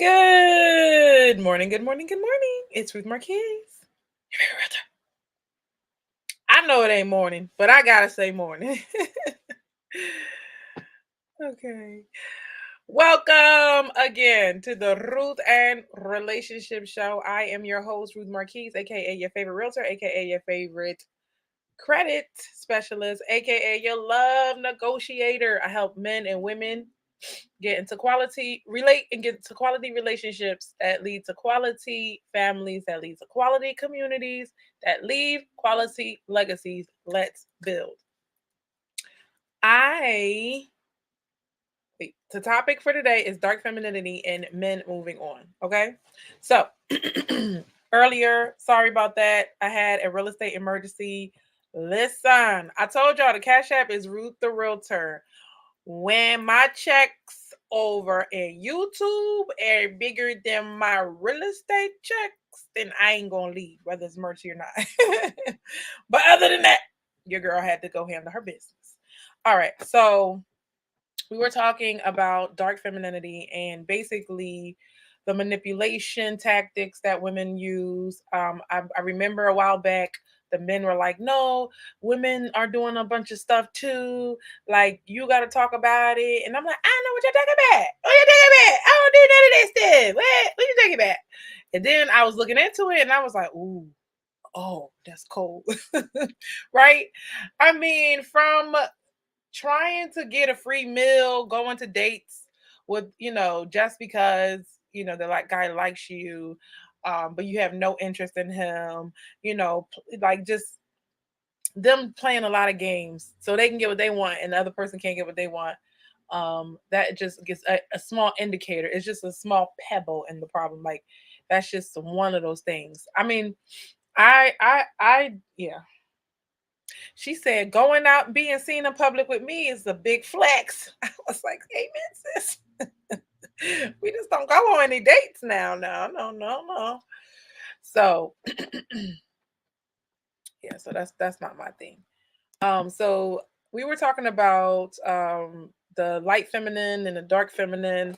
Good morning, good morning, good morning. It's Ruth Marquez. Your favorite realtor. I know it ain't morning, but I gotta say morning. Okay. Welcome again to the Ruth and Relationship Show. I am your host, Ruth Marquez, aka your favorite realtor, aka your favorite credit specialist, aka your love negotiator. I help men and women get into quality relationships that lead to quality families, that lead to quality communities, that leave quality legacies. Let's build. I The topic for today is dark femininity and men moving on. Okay. So earlier, sorry about that. I had a real estate emergency. Listen, I told y'all the Cash App is Ruth the Realtor. When my checks over in YouTube are bigger than my real estate checks, then I ain't gonna leave, whether it's mercy or not. But other than that, your girl had to go handle her business. All right, so we were talking about dark femininity and basically the manipulation tactics that women use. I remember a while back, the men were like, no, women are doing a bunch of stuff too. Like, you got to talk about it. And I'm like, I know what you're talking about. What you talking about? I don't do none of that stuff. What you talking about? And then I was looking into it and I was like, ooh, oh, that's cold. Right? I mean, from trying to get a free meal, going to dates with, just because, the guy likes you, but you have no interest in him, like just them playing a lot of games so they can get what they want and the other person can't get what they want. That just gets a small indicator. It's just a small pebble in the problem. Like, that's just one of those things. I mean, yeah. She said, going out and being seen in public with me is a big flex. I was like, amen, sis. We just don't go on any dates now. No, no, no, no. So yeah, so that's not my thing. So we were talking about the light feminine and the dark feminine,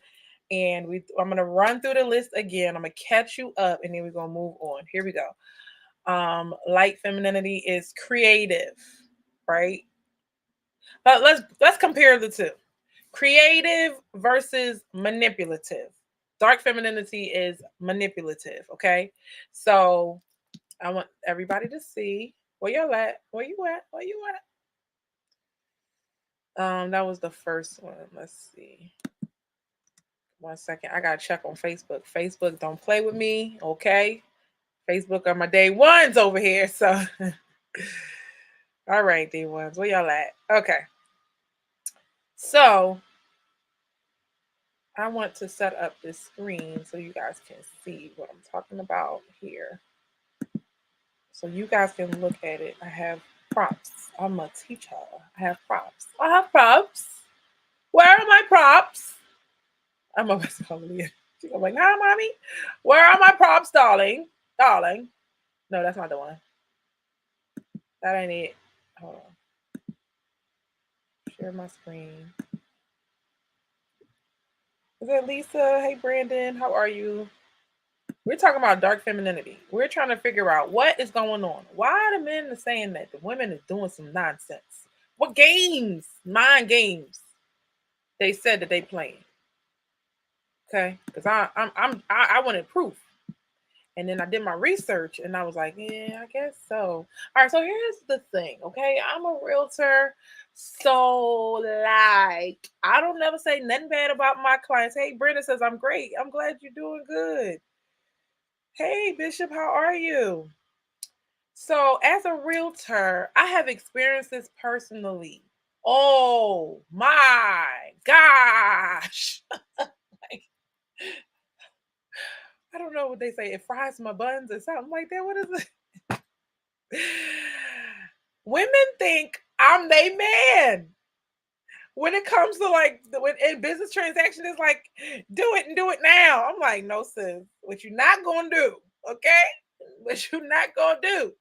and I'm gonna run through the list again. I'm gonna catch you up, and then we're gonna move on. Here we go. Light femininity is creative, right? But let's compare the two. Creative versus manipulative. Dark femininity is manipulative, okay? So I want everybody to see where you're at. Where you at? Where you at? That was the first one. Let's see. 1 second. I gotta check on Facebook. Facebook, don't play with me, okay? Facebook are my day ones over here. So all right, day ones. Where y'all at? Okay. So I want to set up this screen so you guys can see what I'm talking about here. So you guys can look at it. I have prompts. I'm a teacher. I have prompts. I have prompts. Where are my prompts? I'm a She's like, hi, mommy. Where are my prompts, darling? Darling. No, that's not the one. That ain't it. Hold on. Share my screen. Is that Lisa? Hey, Brandon. How are you? We're talking about dark femininity. We're trying to figure out what is going on. Why are the men are saying that the women is doing some nonsense? What games, mind games, they said that they playing? Okay, because I wanted proof, and then I did my research, and I was like, yeah, I guess so. All right, so here's the thing. Okay, I'm a realtor, so like I don't never say nothing bad about my clients. Hey, Brenda says I'm great. I'm glad you're doing good. Hey, Bishop, how are you? So, as a realtor, I have experienced this personally. Oh my gosh. Like, I don't know what they say. It fries my buns or something like that. What is it? Women think I'm they man. When it comes to like when in business transaction, it's like do it and do it now. I'm like, no, sis, what you're not gonna do, okay? What you're not gonna do.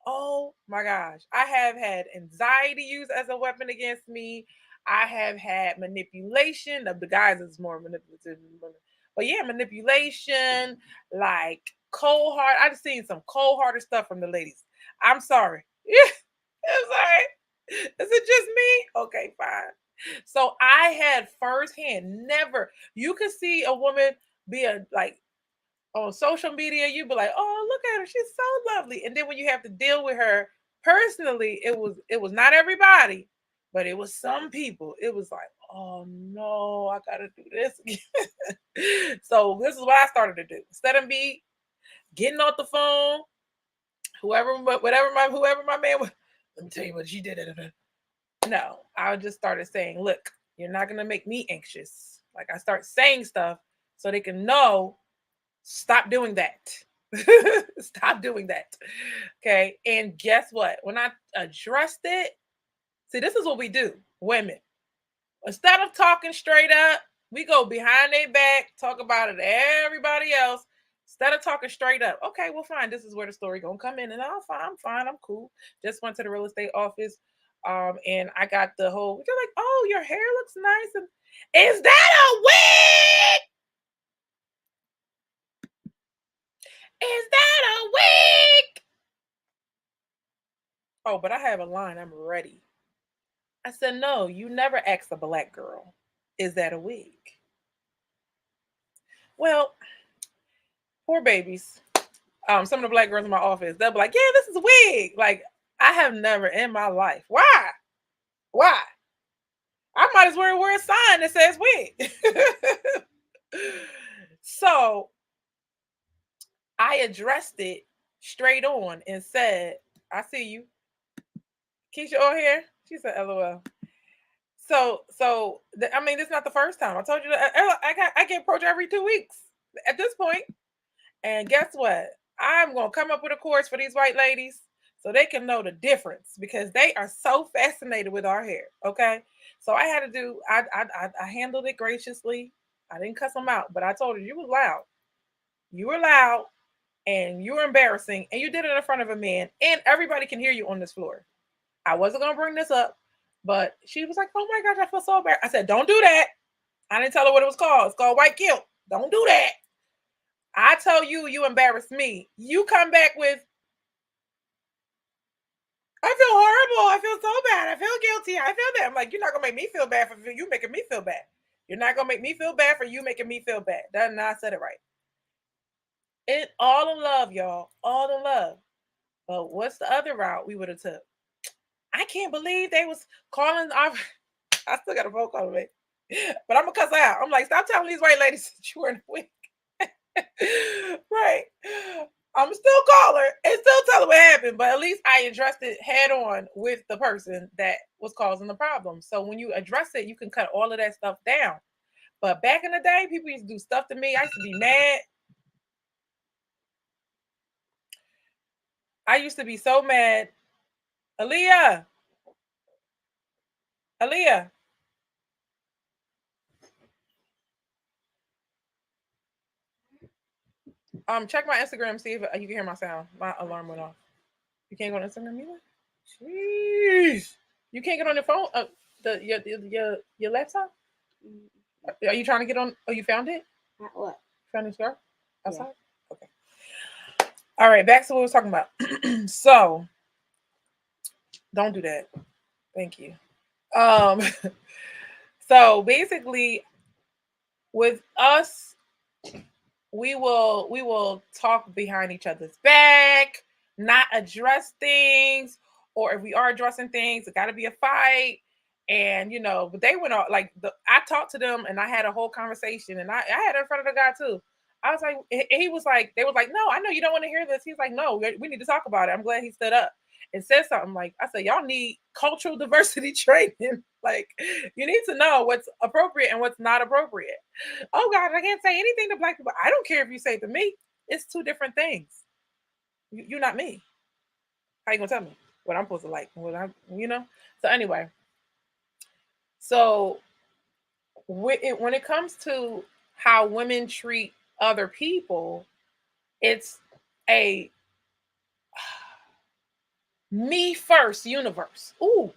Oh my gosh. I have had anxiety used as a weapon against me. I have had manipulation. The guys is more manipulative than women. But yeah, manipulation, like cold heart. I've seen some cold hearted stuff from the ladies. I'm sorry. Yeah, I'm sorry. Is it just me? Okay, fine. So I had firsthand, never. You could see a woman be a like on social media, you'd be like, "Oh, look at her, she's so lovely." And then when you have to deal with her personally, it was not everybody, but it was some people. It was like, "Oh no, I gotta do this again." So this is what I started to do. Instead of me getting off the phone, whoever my man was, let me tell you what she did. No, I just started saying, "Look, you're not gonna make me anxious." Like I start saying stuff so they can know. Stop doing that. Stop doing that. Okay. And guess what? When I addressed it, see, this is what we do, women. Instead of talking straight up, we go behind their back, talk about it to everybody else. Instead of talking straight up, okay, well, fine. This is where the story gonna come in, and I'm fine, I'm cool. Just went to the real estate office, and I got the whole. You're like, oh, your hair looks nice, and is that a wig? Is that a wig? Oh, but I have a line. I'm ready. I said, no, you never asked a black girl, is that a wig? Well, poor babies. Some of the black girls in my office, they'll be like, yeah, this is a wig. Like, I have never in my life. Why? Why? I might as well wear a sign that says wig. So I addressed it straight on and said, I see you. Keisha on here? She said, LOL. I mean, this is not the first time. I told you that I get approached every 2 weeks at this point. And guess what? I'm gonna come up with a course for these white ladies so they can know the difference because they are so fascinated with our hair. Okay, so I had to do. I handled it graciously. I didn't cuss them out, but I told her you was loud. You were loud and you were embarrassing, and you did it in front of a man, and everybody can hear you on this floor. I wasn't gonna bring this up, but she was like, "Oh my gosh, I feel so bad." I said, "Don't do that." I didn't tell her what it was called. It's called white guilt. Don't do that. I tell you, you embarrass me. You come back with, I feel horrible. I feel so bad. I feel guilty. I feel bad. I'm like, you're not gonna make me feel bad for you making me feel bad. You're not gonna make me feel bad for you making me feel bad. That's not said it right. It all in love, y'all. All in love. But what's the other route we would have took? I can't believe they was calling our. I still got a phone call with me, but I'm gonna cuss out. I'm like, stop telling these white ladies that you were in the wig. Right. I'm still call her and still tell her what happened, but at least I addressed it head on with the person that was causing the problem. So when you address it, you can cut all of that stuff down. But back in the day, people used to do stuff to me. I used to be mad. I used to be so mad. Aaliyah, Aaliyah, check my Instagram, see if you can hear my sound. My alarm went off. You can't go on Instagram either? Jeez. You can't get on your phone? Your laptop? Are you trying to get on? Oh, you found it? What? Found your scarf? Outside? Yeah. Okay. All right, back to what we were talking about. So, don't do that. Thank you. Um, so basically, with us, we will talk behind each other's back, not address things, or if we are addressing things, it got to be a fight. And but they went on like I talked to them and I had a whole conversation, and I had it in front of the guy too. I was like, he was like, they was like, no, I know you don't want to hear this. He's like, no, we need to talk about it. I'm glad he stood up and said something. Like I said, y'all need cultural diversity training. Like you need to know what's appropriate and what's not appropriate. Oh God, I can't say anything to black people. I don't care if you say it to me. It's two different things. You're not me. How you gonna tell me what I'm supposed to like? What I'm. So anyway, so when it comes to how women treat other people, it's a me first universe. Ooh,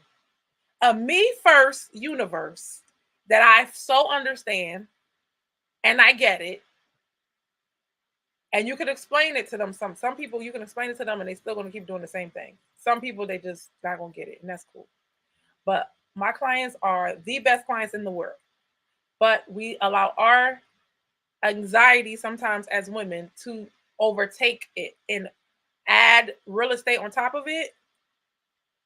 a me first universe that I so understand And I get it. And you can explain it to them. Some people you can explain it to them and they still gonna keep doing the same thing. Some people they just not gonna get it, and that's cool. But my clients are the best clients in the world. But we allow our anxiety sometimes as women to overtake it and add real estate on top of it.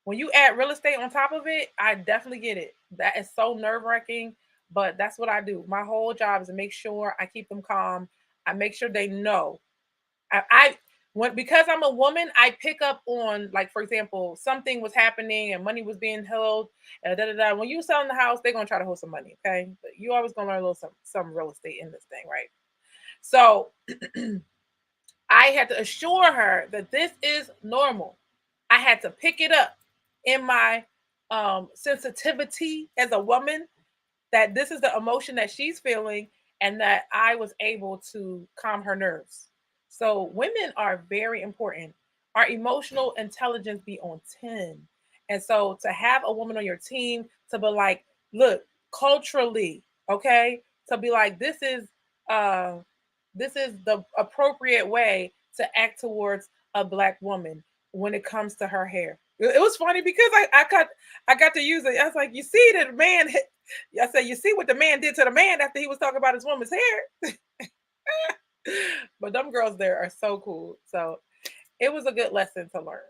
When you add real estate on top of it, I definitely get it. That is so nerve-wracking, but that's what I do. My whole job is to make sure I keep them calm. I make sure they know. I when because I'm a woman, I pick up on, like, for example, something was happening and money was being held. Da, da, da. When you selling the house, they're gonna try to hold some money. Okay, but you always gonna learn a little some real estate in this thing, right? So I had to assure her that this is normal. I had to pick it up in my sensitivity as a woman, that this is the emotion that she's feeling, and that I was able to calm her nerves. So women are very important. Our emotional intelligence be on 10. And so to have a woman on your team to be like, look, culturally, okay, to be like, uh this is the appropriate way to act towards a black woman when it comes to her hair. It was funny because I got to use it. I was like, you see that man, I said, you see what the man did to the man after he was talking about his woman's hair. But them girls there are so cool. So it was a good lesson to learn.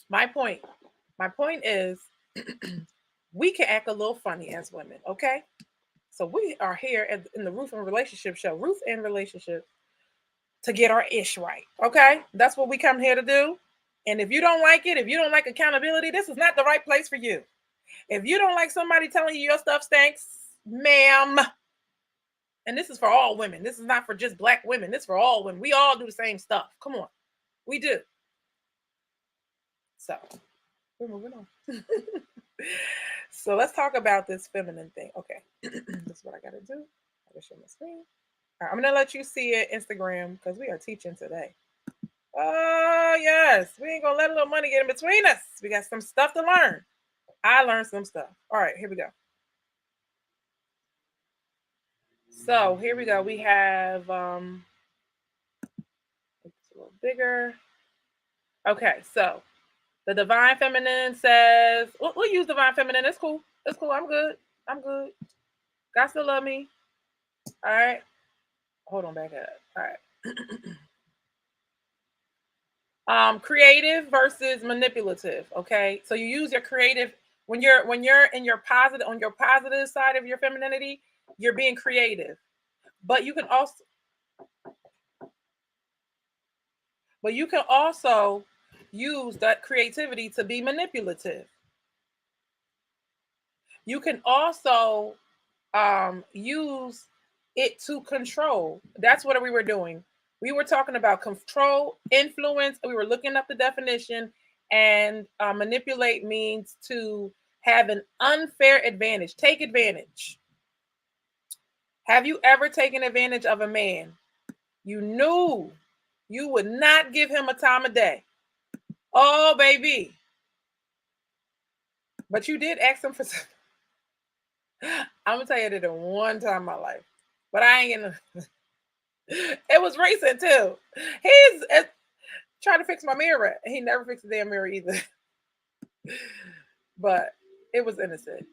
My point, my point is we can act a little funny as women, okay? So we are here in the Ruth and Relationship show, Ruth and Relationship, to get our ish right, okay? That's what we come here to do. And if you don't like it, if you don't like accountability, this is not the right place for you. If you don't like somebody telling you your stuff stinks, ma'am, and this is for all women. This is not for just black women. This is for all women. We all do the same stuff. Come on. We do. So we're moving on. So let's talk about this feminine thing. Okay. This is what I gotta do. I gotta show my screen. All right, I'm gonna let you see it Instagram because we are teaching today. Oh yes. We ain't gonna let a little money get in between us. We got some stuff to learn. I learned some stuff. All right, here we go. So here we go. We have it's a little bigger. Okay, so the divine feminine says, we'll use divine feminine. It's cool. It's cool. I'm good. I'm good. God still love me. All right. Hold on, back up. All right. Creative versus manipulative. Okay. So you use your creative when you're in your positive, on your positive side of your femininity, you're being creative. But you can also use that creativity to be manipulative. You can also use it to control. That's what we were doing. We were talking about control, influence. We were looking up the definition, and manipulate means to have an unfair advantage, take advantage. Have you ever taken advantage of a man? You knew you would not give him a time of day. Oh, baby. But you did ask him for some. I'm going to tell you, I did it one time in my life. But I ain't going to. It was recent too. He's trying to fix my mirror. He never fixed the damn mirror either. But it was innocent.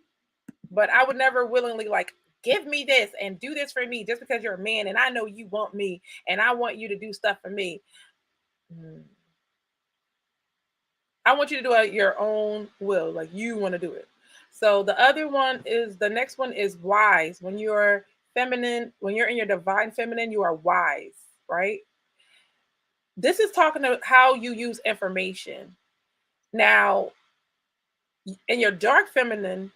But I would never willingly like give me this and do this for me just because you're a man and I know you want me and I want you to do stuff for me. I want you to do it your own will, like you want to do it. So the next one is wise. When you're feminine, when you're in your divine feminine, you are wise, right? This is talking about how you use information. Now, in your dark feminine,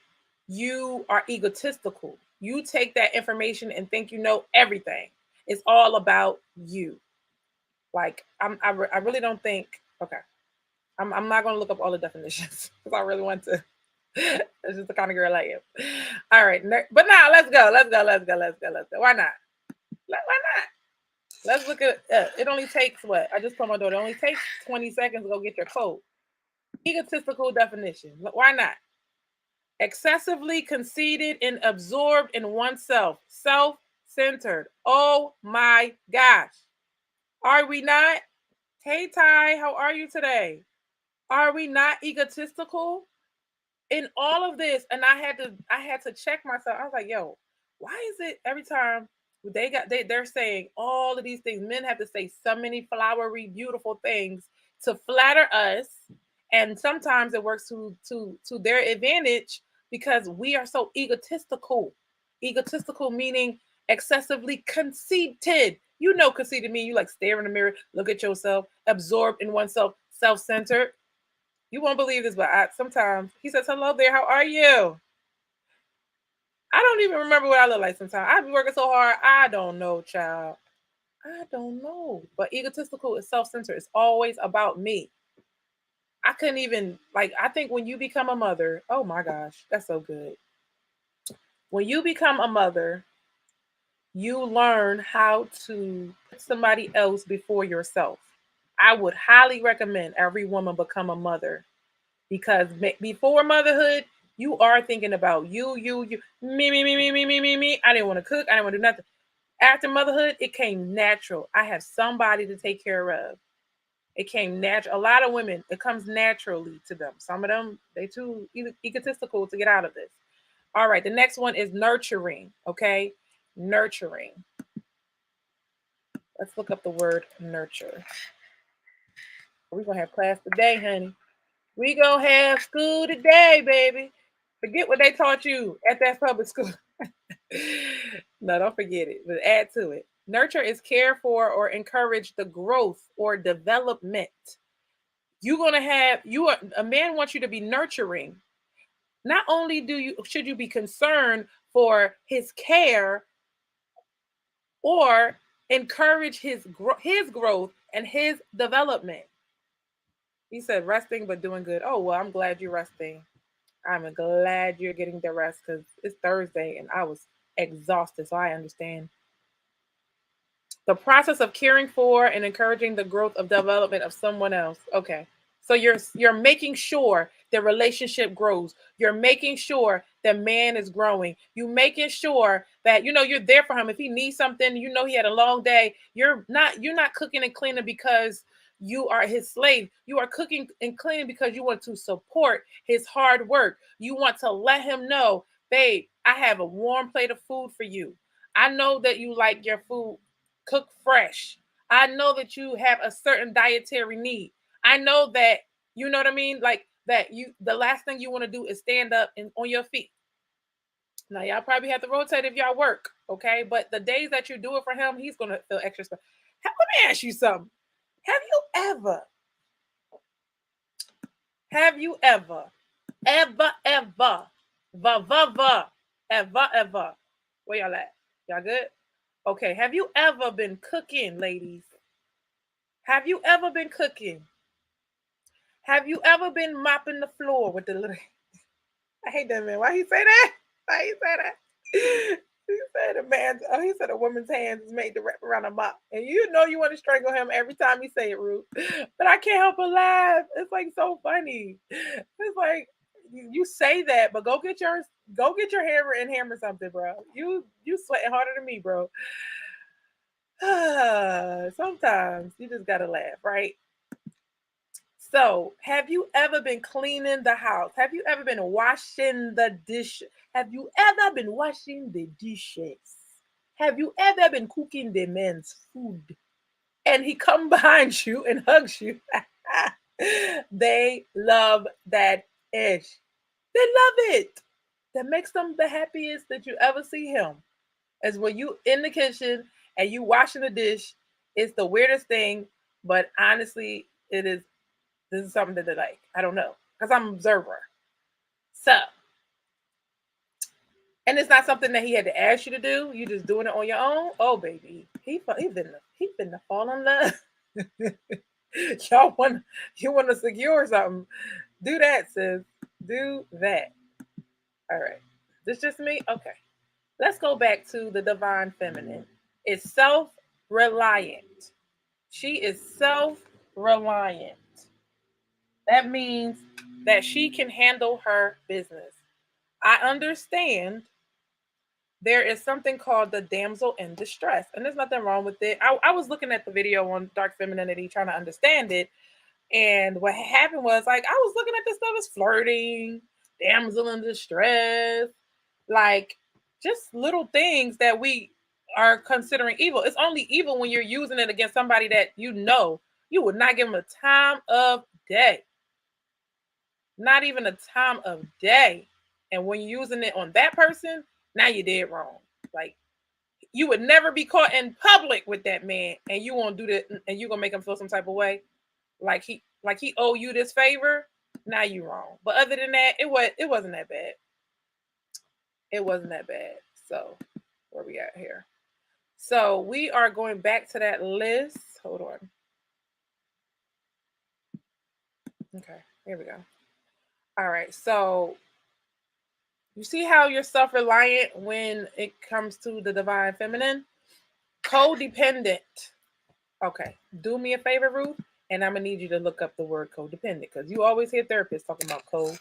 you are egotistical. You take that information and think you know everything. It's all about you. Like I really don't think. Okay, I'm not going to look up all the definitions because I really want to. It's just the kind of girl I am. All right, but now let's go. Let's go. Let's go. Let's go. Let's go. Why not? Why not? Let's look at it. Only takes what? I just told my daughter. It only takes 20 seconds to go get your code. Egotistical definition. Why not? Excessively conceited and absorbed in oneself. Self self-centered. Oh my gosh. Are we not? Hey Ty, how are you today? Are we not egotistical in all of this? And I had to check myself. I was like, yo, why is it every time they're saying all of these things? Men have to say so many flowery, beautiful things to flatter us, and sometimes it works to their advantage because we are so egotistical. Egotistical meaning excessively conceited. You know, conceited mean you like stare in the mirror, look at yourself, absorbed in oneself, self-centered. You won't believe this, but sometimes he says, "Hello there, how are you?" I don't even remember what I look like sometimes. I be working so hard. I don't know, child. I don't know. But egotistical is self-centered. It's always about me. I couldn't even I think when you become a mother, oh my gosh, that's so good. When you become a mother, you learn how to put somebody else before yourself. I would highly recommend every woman become a mother because before motherhood, you are thinking about you, me. I didn't want to cook. I didn't want to do nothing. After motherhood, it came natural. I have somebody to take care of. It came natural. A lot of women, it comes naturally to them. Some of them, they too egotistical to get out of this. All right, the next one is nurturing. Okay, nurturing. Let's look up the word nurture. We're gonna have class today, honey. We gonna have school today, baby. Forget what they taught you at that public school. No, don't forget it, but add to it. Nurture is care for or encourage the growth or development. You're gonna have you are a man wants you to be nurturing. Not only do you should you be concerned for his care or encourage his growth and his development. He said resting but doing good. Oh well, I'm glad you're resting. I'm glad you're getting the rest because it's Thursday and I was exhausted, so I understand. The process of caring for and encouraging the growth of development of someone else. Okay. So you're making sure the relationship grows. You're making sure the man is growing. You making sure that you're there for him. If he needs something, he had a long day. You're not cooking and cleaning because you are his slave. You are cooking and cleaning because you want to support his hard work. You want to let him know, babe, I have a warm plate of food for you. I know that you like your food cook fresh. I know that you have a certain dietary need. I know that you know what I mean, like that the last thing you want to do is stand up and on your feet. Now y'all probably have to rotate if y'all work, okay? But the days that you do it for him, he's gonna feel extra special. Let me ask you something. Have you ever, have you ever, ever, ever, ever, where y'all at? Y'all good? Okay. Have you ever been cooking, ladies? Have you ever been cooking? Have you ever been mopping the floor with the little? I hate that man. Why he say that? Why he say that? He said a man. Oh, he said a woman's hands is made to wrap around a mop, and you want to strangle him every time he say it, Ruth. But I can't help but laugh. It's like so funny. It's like you say that, but go get your hammer and hammer something, bro. You sweating harder than me, bro. Sometimes you just gotta laugh, right? So, have you ever been cleaning the house? Have you ever been washing the dish? Have you ever been washing the dishes? Have you ever been cooking the man's food? And he come behind you and hugs you. They love that ish. They love it. That makes them the happiest that you ever see him. As when you in the kitchen and you washing the dish, it's the weirdest thing, but honestly, it is this is something that they like. I don't know because I'm an observer. So, and it's not something that he had to ask you to do. You just doing it on your own. Oh, baby, he been to fall in love. Y'all want you want to secure something? Do that, sis. Do that. All right. This just me. Okay. Let's go back to the divine feminine. It's self-reliant. She is self-reliant. That means that she can handle her business. I understand there is something called the damsel in distress, and there's nothing wrong with it. I was looking at the video on dark femininity trying to understand it, and what happened was, like, I was looking at this stuff as flirting, damsel in distress, like just little things that we are considering evil. It's only evil when you're using it against somebody that you would not give them a time of day, not even a time of day. And when you're using it on that person, now you did wrong. Like, you would never be caught in public with that man, and you won't do that, and you gonna make him feel some type of way, like he owe you this favor. Now you wrong. But other than that, it wasn't that bad. It wasn't that bad. So where we at here? So we are going back to that list. Hold on. Okay, here we go. All right. So you see how you're self-reliant when it comes to the divine feminine? Codependent. Okay. Do me a favor, Ruth, and I'm gonna need you to look up the word codependent, because you always hear therapists talking about codependent.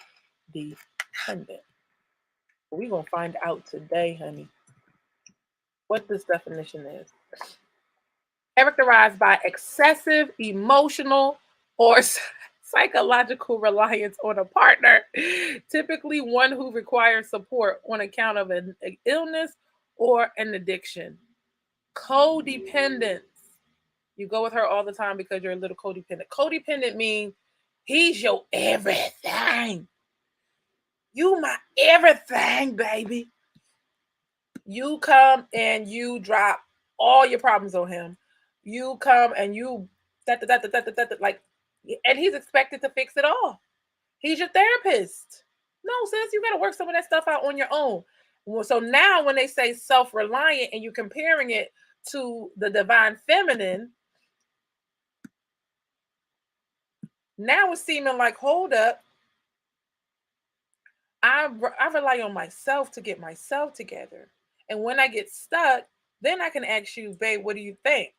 We're gonna find out today, honey, what this definition is. Characterized by excessive emotional or psychological reliance on a partner, typically one who requires support on account of an illness or an addiction. Codependence. You go with her all the time because you're a little codependent. Codependent means he's your everything. You my everything, baby. You come and you drop all your problems on him. You come and you like, and he's expected to fix it all. He's your therapist. No, sis, you got to work some of that stuff out on your own. Well, so now when they say self-reliant and you're comparing it to the divine feminine, now it's seeming like, hold up, I rely on myself to get myself together. And when I get stuck, then I can ask you, babe, what do you think?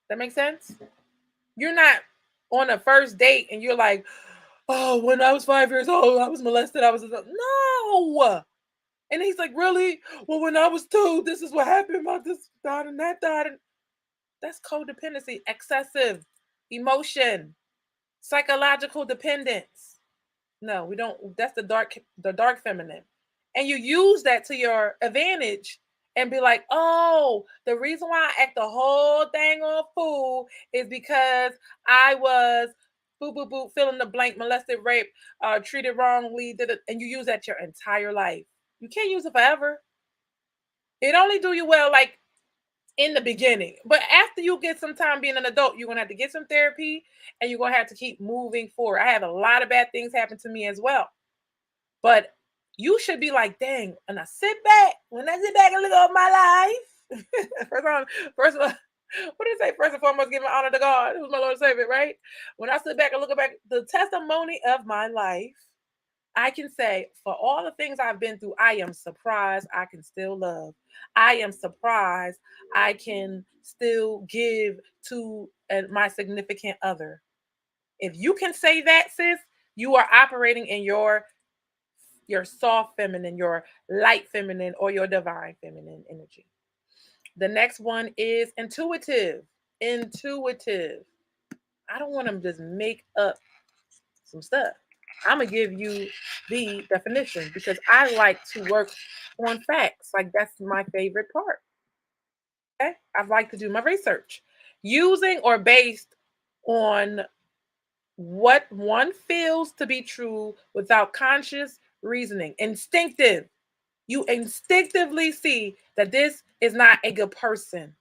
That makes sense? You're not on a first date and you're like, oh, when I was 5 years old, I was molested. No. And he's like, really? Well, when I was 2, this is what happened about this, that, and that, that. And that's codependency, excessive emotion, psychological dependence. No, we don't. That's the dark feminine. And you use that to your advantage and be like, oh, the reason why I act the whole thing on fool is because I was boo boo boo, fill in the blank, molested, raped, treated wrongly, and you use that your entire life. You can't use it forever. It only do you well like in the beginning. But after you get some time being an adult, you're gonna have to get some therapy and you're gonna have to keep moving forward. I had a lot of bad things happen to me as well. But you should be like, dang, and I sit back, when I sit back and look over my life. first of all, what do you say? First and foremost, give honor to God, who's my Lord and Savior, right? When I sit back and look back, the testimony of my life, I can say, for all the things I've been through, I am surprised I can still love. I am surprised I can still give to my significant other. If you can say that, sis, you are operating in your soft feminine, your light feminine, or your divine feminine energy. The next one is intuitive. Intuitive. I don't want to just make up some stuff. I'm gonna give you the definition because I like to work on facts. Like, that's my favorite part. Okay, I like to do my research, using or based on what one feels to be true without conscious reasoning. Instinctive. You instinctively see that this is not a good person.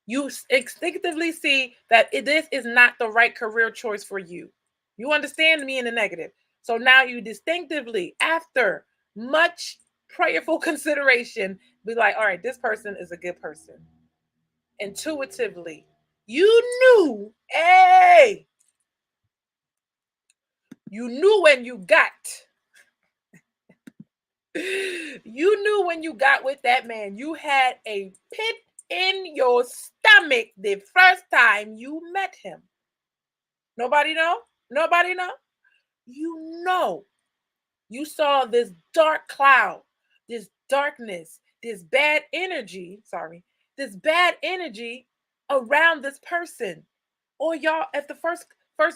You instinctively see that this is not the right career choice for you. You understand me in the negative. So now you distinctively, after much prayerful consideration, be like, all right, this person is a good person. Intuitively, you knew, hey, you knew when you got, you knew when you got with that man, you had a pit in your stomach the first time you met him. Nobody know? Nobody know? You know. You saw this dark cloud, this darkness, this bad energy, this bad energy around this person. Or y'all at the first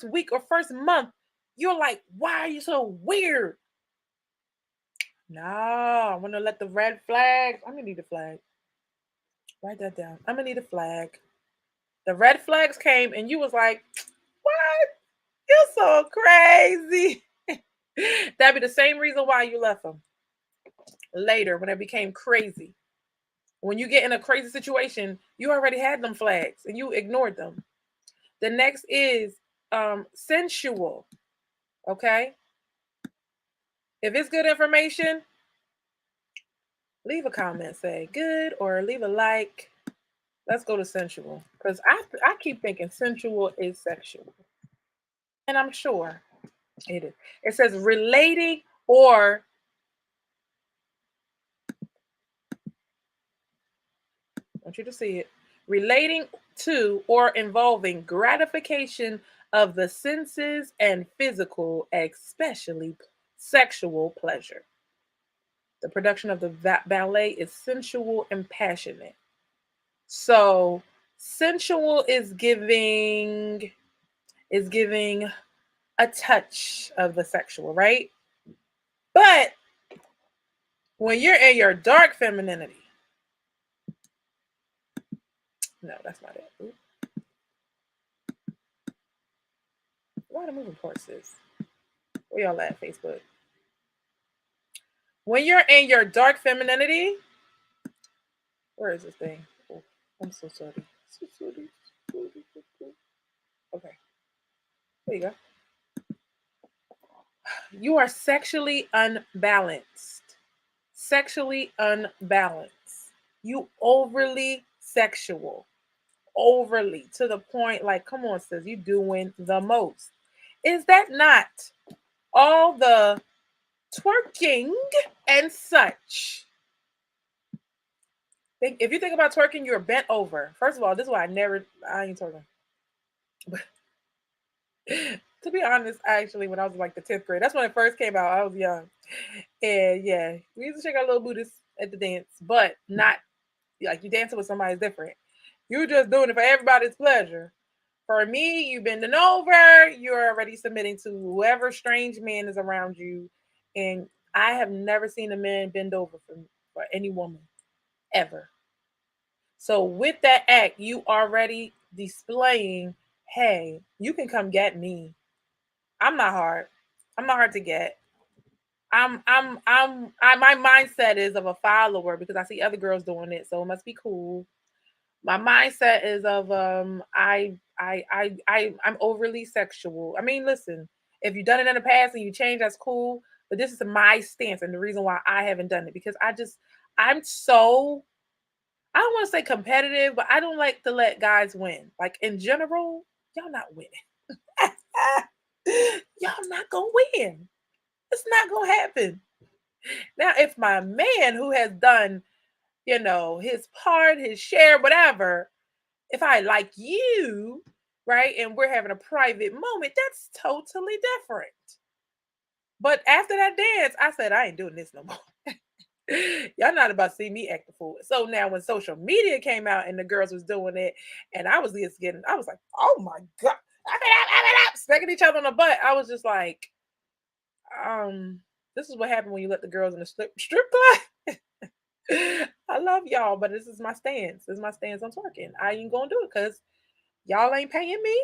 week or first month, you're like, why are you so weird? No, I'm gonna let the red flags. I'm gonna need a flag. Write that down. I'm gonna need a flag. The red flags came and you was like, what? You're so crazy. That'd be the same reason why you left them later when it became crazy. When you get in a crazy situation, you already had them flags and you ignored them. The next is sensual. Okay. If it's good information, leave a comment, say good, or leave a like. Let's go to sensual because I keep thinking sensual is sexual, and I'm sure it is. It says relating or I want you to see it relating to or involving gratification of the senses and physical, especially sexual pleasure. The production of the ballet is sensual and passionate. So sensual is giving a touch of the sexual, right? But when you're in your dark femininity, no, that's not it. Ooh. Why the moving parts is? Where y'all at, Facebook? When you're in your dark femininity, where is this thing? Oh, I'm so sorry. So sorry. Okay, there you go. You are sexually unbalanced. Sexually unbalanced. You overly sexual. Overly to the point, like, come on, sis, you doing the most. Is that not all the twerking and such? If you think about twerking, you're bent over. First of all, this is why I ain't twerking. But to be honest, actually, when I was like the 10th grade, that's when it first came out. I was young. And yeah, we used to shake our little booties at the dance, but not like you dancing with somebody is different. You're just doing it for everybody's pleasure. For me, you bending over, you're already submitting to whoever strange man is around you. And I have never seen a man bend over for any woman ever. So with that act, you already displaying, hey, you can come get me. I'm not hard. I'm not hard to get. My mindset is of a follower because I see other girls doing it, so it must be cool. My mindset is of I'm overly sexual. I mean, listen, if you've done it in the past and you change, that's cool. But this is my stance and the reason why I haven't done it because I'm so I don't want to say competitive, but I don't like to let guys win. Like in general, y'all not winning. Y'all not gonna win. It's not gonna happen. Now, if my man who has done, his part, his share, whatever, if I like you, right, and we're having a private moment, that's totally different. But after that dance, I said, I ain't doing this no more. Y'all not about to see me act the fool. So now when social media came out and the girls was doing it, and I was just I was like, oh my God. Smacking each other on the butt. I was just like, this is what happened when you let the girls in the strip club. I love y'all, but this is my stance. This is my stance on twerking. I ain't gonna do it because y'all ain't paying me.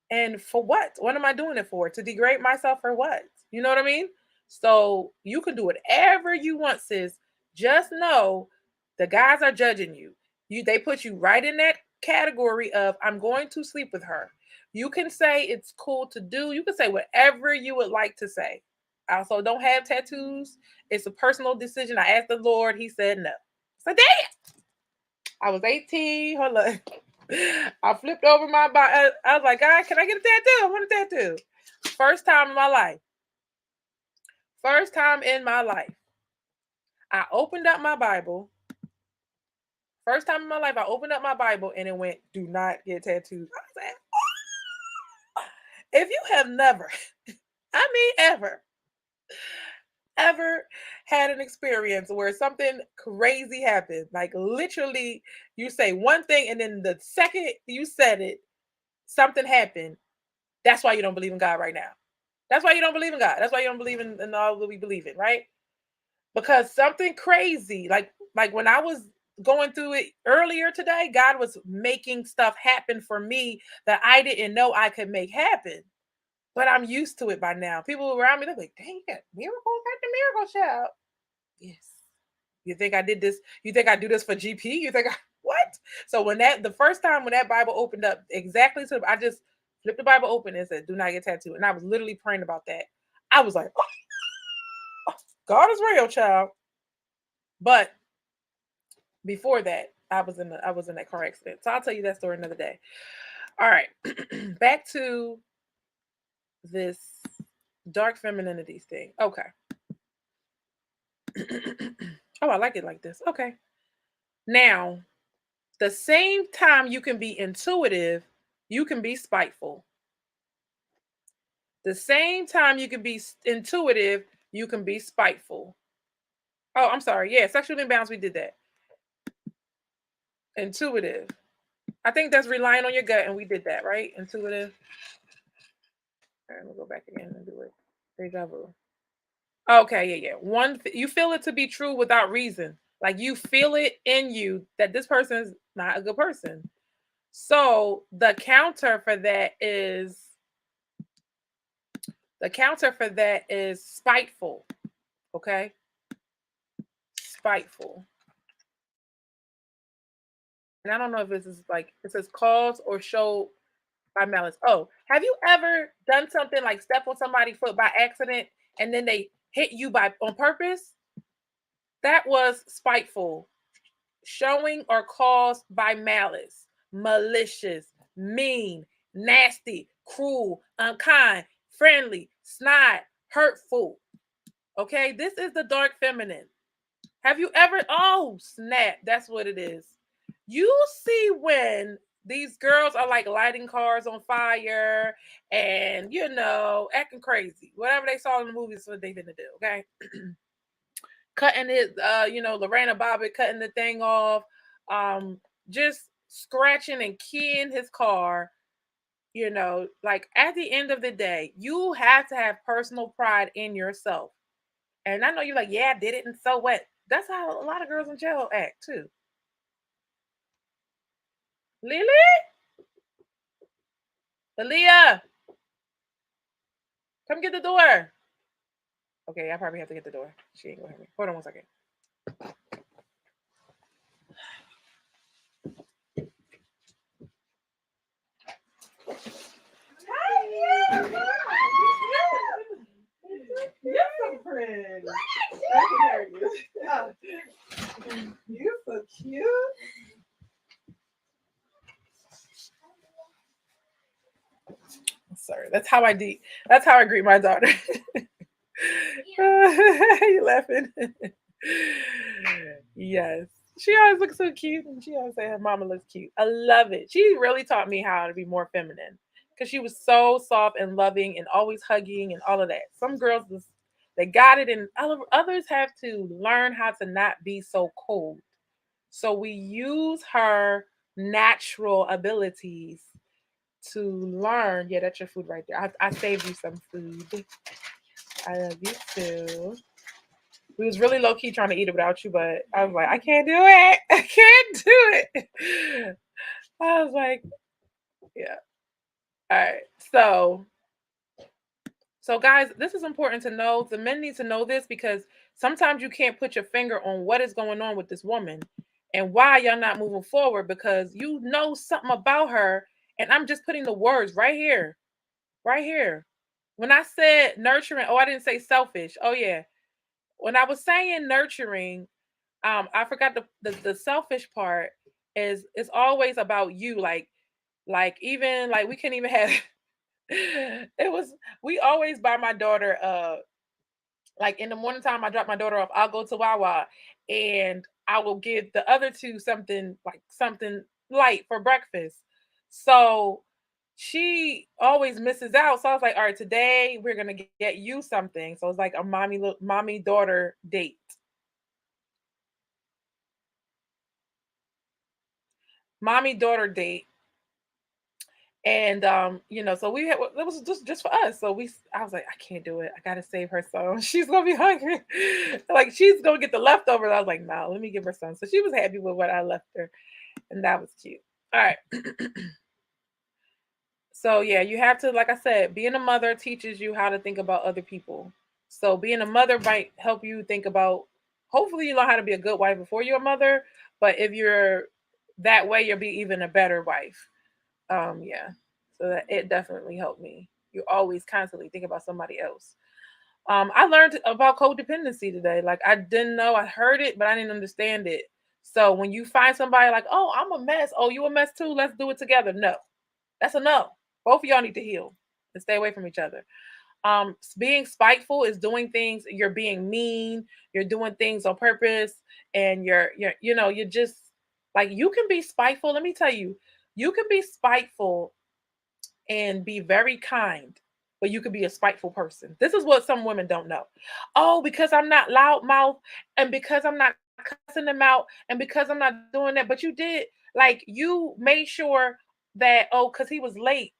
And for what? What am I doing it for? To degrade myself for what? You know what I mean? So you can do whatever you want, sis. Just know the guys are judging you. They put you right in that category of I'm going to sleep with her. You can say it's cool to do. You can say whatever you would like to say. I also don't have tattoos. It's a personal decision. I asked the Lord. He said no. So damn. I was 18. Hold on. I flipped over my body. I was like, God, can I get a tattoo? I want a tattoo. First time in my life. First time in my life. I opened up my Bible. First time in my life, I opened up my Bible and it went, do not get tattoos. I was like, oh. If you have never, I mean ever, ever had an experience where something crazy happened? Like literally, you say one thing and then the second you said it, something happened. That's why you don't believe in God right now. That's why you don't believe in God. That's why you don't believe in all that we believe in, right? Because something crazy, like when I was going through it earlier today, God was making stuff happen for me that I didn't know I could make happen. But I'm used to it by now. People around me, they're like, dang, you got miracles at the miracle child. Yes. You think I did this? You think I do this for GP? You think I what? So when the first time when that Bible opened up exactly to I just flipped the Bible open and said, do not get tattooed. And I was literally praying about that. I was like, oh, God is real, child. But before that, I was in that car accident. So I'll tell you that story another day. All right. Back to this dark femininity thing. Okay. Oh, I like it like this. Okay. Now, the same time you can be intuitive, you can be spiteful. The same time you can be intuitive, you can be spiteful. Oh, I'm sorry. Yeah, sexually imbalanced, we did that. Intuitive. I think that's relying on your gut, and we did that, right? Intuitive. All right, we'll go back again and do it. Deja vu. Okay, yeah. One, you feel it to be true without reason. Like you feel it in you that this person is not a good person. So the counter for that is spiteful. Okay, spiteful. And I don't know if this is like it says cause or show by malice. Oh, have you ever done something like step on somebody's foot by accident and then they hit you by on purpose? That was spiteful. Showing or caused by malice, malicious, mean, nasty, cruel, unkind, friendly, snide, hurtful. Okay, this is the dark feminine. Have you ever? Oh, snap. That's what it is. You see when these girls are like lighting cars on fire and, acting crazy. Whatever they saw in the movies, what they didn't do. Okay. Cutting it, Lorena Bobbitt cutting the thing off, just scratching and keying his car. Like at the end of the day, you have to have personal pride in yourself. And I know you're like, yeah, I did it, and so what? That's how a lot of girls in jail act too. Lily, Aaliyah, come get the door. Okay, I probably have to get the door. She ain't gonna hear me. Hold on one second. You're so pretty. I can hear you. You're so cute. Sorry, that's how I greet my daughter. You laughing? Yes. She always looks so cute, and she always say her mama looks cute. I love it. She really taught me how to be more feminine because she was so soft and loving and always hugging and all of that. Some girls they got it, and others have to learn how to not be so cold. So we use her natural abilities to learn. Yeah, that's your food right there. I saved you some food. I love you too. We was really low key trying to eat it without you, but I was like, I can't do it. I can't do it. I was like, yeah. All right. So guys, this is important to know. The men need to know this because sometimes you can't put your finger on what is going on with this woman and why y'all not moving forward because you know something about her. And I'm just putting the words right here. Right here. When I said nurturing, I didn't say selfish. Oh yeah. When I was saying nurturing, I forgot the selfish part is it's always about you. Like even like we couldn't even have it was we always buy my daughter like in the morning time I drop my daughter off, I'll go to Wawa and I will give the other two something light for breakfast. So she always misses out. So I was like, all right, today we're gonna get you something. So it's like a mommy daughter date. Mommy daughter date. And so we had it was just for us. So I was like, I can't do it. I gotta save her some. She's gonna be hungry. Like she's gonna get the leftovers. I was like, no, let me give her some. So she was happy with what I left her. And that was cute. All right. So yeah, you have to, like I said, being a mother teaches you how to think about other people. So being a mother might help you think about, hopefully you know how to be a good wife before you're a mother. But if you're that way, you'll be even a better wife. Yeah. So that it definitely helped me. You always constantly think about somebody else. I learned about codependency today. Like I didn't know, I heard it, but I didn't understand it. So when you find somebody like, oh, I'm a mess. Oh, you a mess too. Let's do it together. No, that's a no. Both of y'all need to heal and stay away from each other. Being spiteful is doing things. You're being mean. You're doing things on purpose, and you're just like you can be spiteful. Let me tell you, you can be spiteful and be very kind, but you could be a spiteful person. This is what some women don't know. Oh, because I'm not loud mouth, and because I'm not cussing them out, and because I'm not doing that, but you did, like you made sure that, oh, because he was late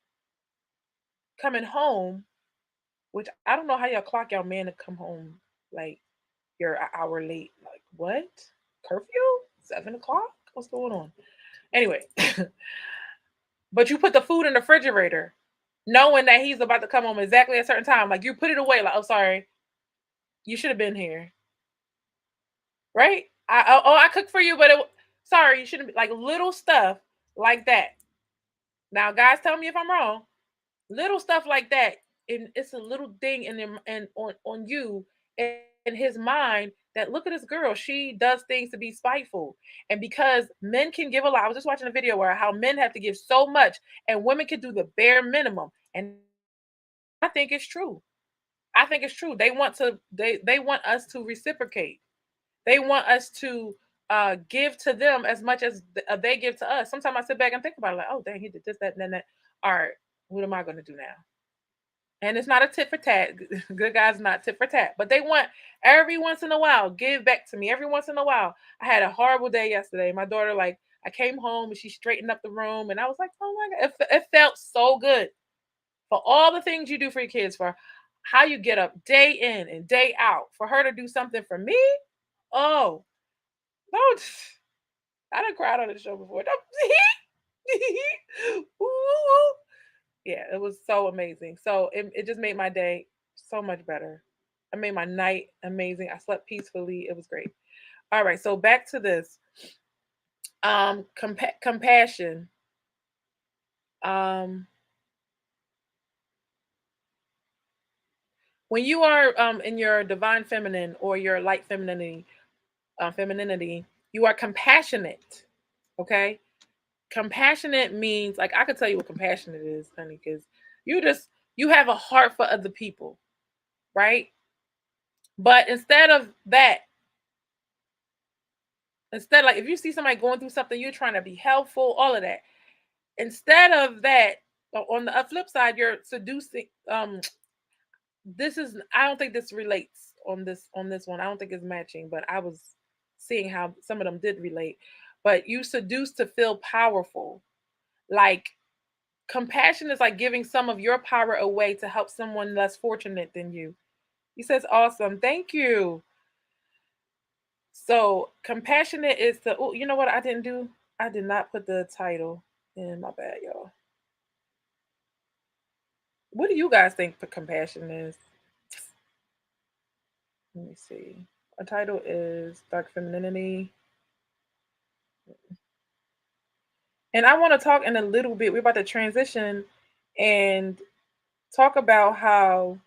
coming home, which I don't know how y'all clock y'all man to come home like you're an hour late. Like what? Curfew? 7 o'clock? What's going on? Anyway, but you put the food in the refrigerator, knowing that he's about to come home exactly at a certain time. Like you put it away. Like, oh, sorry, you should have been here, right? I cooked for you, but sorry, you shouldn't. Like little stuff like that. Now, guys, tell me if I'm wrong. Little stuff like that, and it's a little thing in him and on you and in his mind that look at this girl, she does things to be spiteful. And because men can give a lot, I was just watching a video where how men have to give so much and women can do the bare minimum. And I think it's true. I think it's true. They want us to reciprocate. They want us to give to them as much as they give to us. Sometimes I sit back and think about it, like, oh dang, he did this, that, and then that. All right, what am I going to do now? And it's not a tit for tat. Good guys not tit for tat, but they want every once in a while give back to me. Every once in a while, I had a horrible day yesterday. My daughter, like, I came home and she straightened up the room, and I was like, oh my god, it felt so good for all the things you do for your kids, for how you get up day in and day out, for her to do something for me. Oh, don't. I done cried on the show before. Don't. Ooh. Yeah, it was so amazing. So it just made my day so much better. I made my night amazing. I slept peacefully. It was great. All right, so back to this. Compassion. Um, when you are in your divine feminine or your light femininity, you are compassionate. Okay, compassionate means, like, I could tell you what compassionate is, honey, because you just you have a heart for other people, right? But instead, like if you see somebody going through something, you're trying to be helpful, all of that. Instead of that, on the flip side, you're seducing. This is, I don't think this relates on this one. I don't think it's matching, but I was seeing how some of them did relate. But you seduce to feel powerful. Like compassion is like giving some of your power away to help someone less fortunate than you. He says, awesome. Thank you. So compassionate is the, oh, you know what I didn't do? I did not put the title in, my bad, y'all. What do you guys think the compassion is? Let me see. A title is Dark Femininity. And I want to talk in a little bit. We're about to transition and talk about how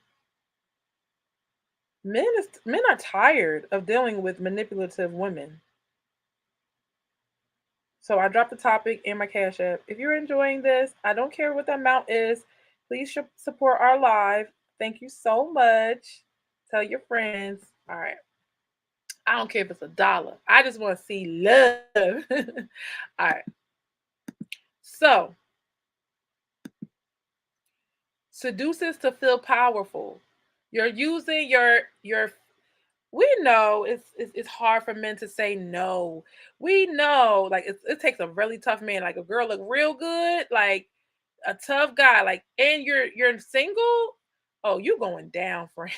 men are tired of dealing with manipulative women. So I dropped the topic in my Cash App. If you're enjoying this, I don't care what the amount is. Please support our live. Thank you so much. Tell your friends. All right. I don't care if it's $1. I just want to see love. All right. So seduces to feel powerful. You're using your we know it's hard for men to say no. We know like it takes a really tough man. Like a girl look real good, like a tough guy, like and you're single. Oh, you going down, friend.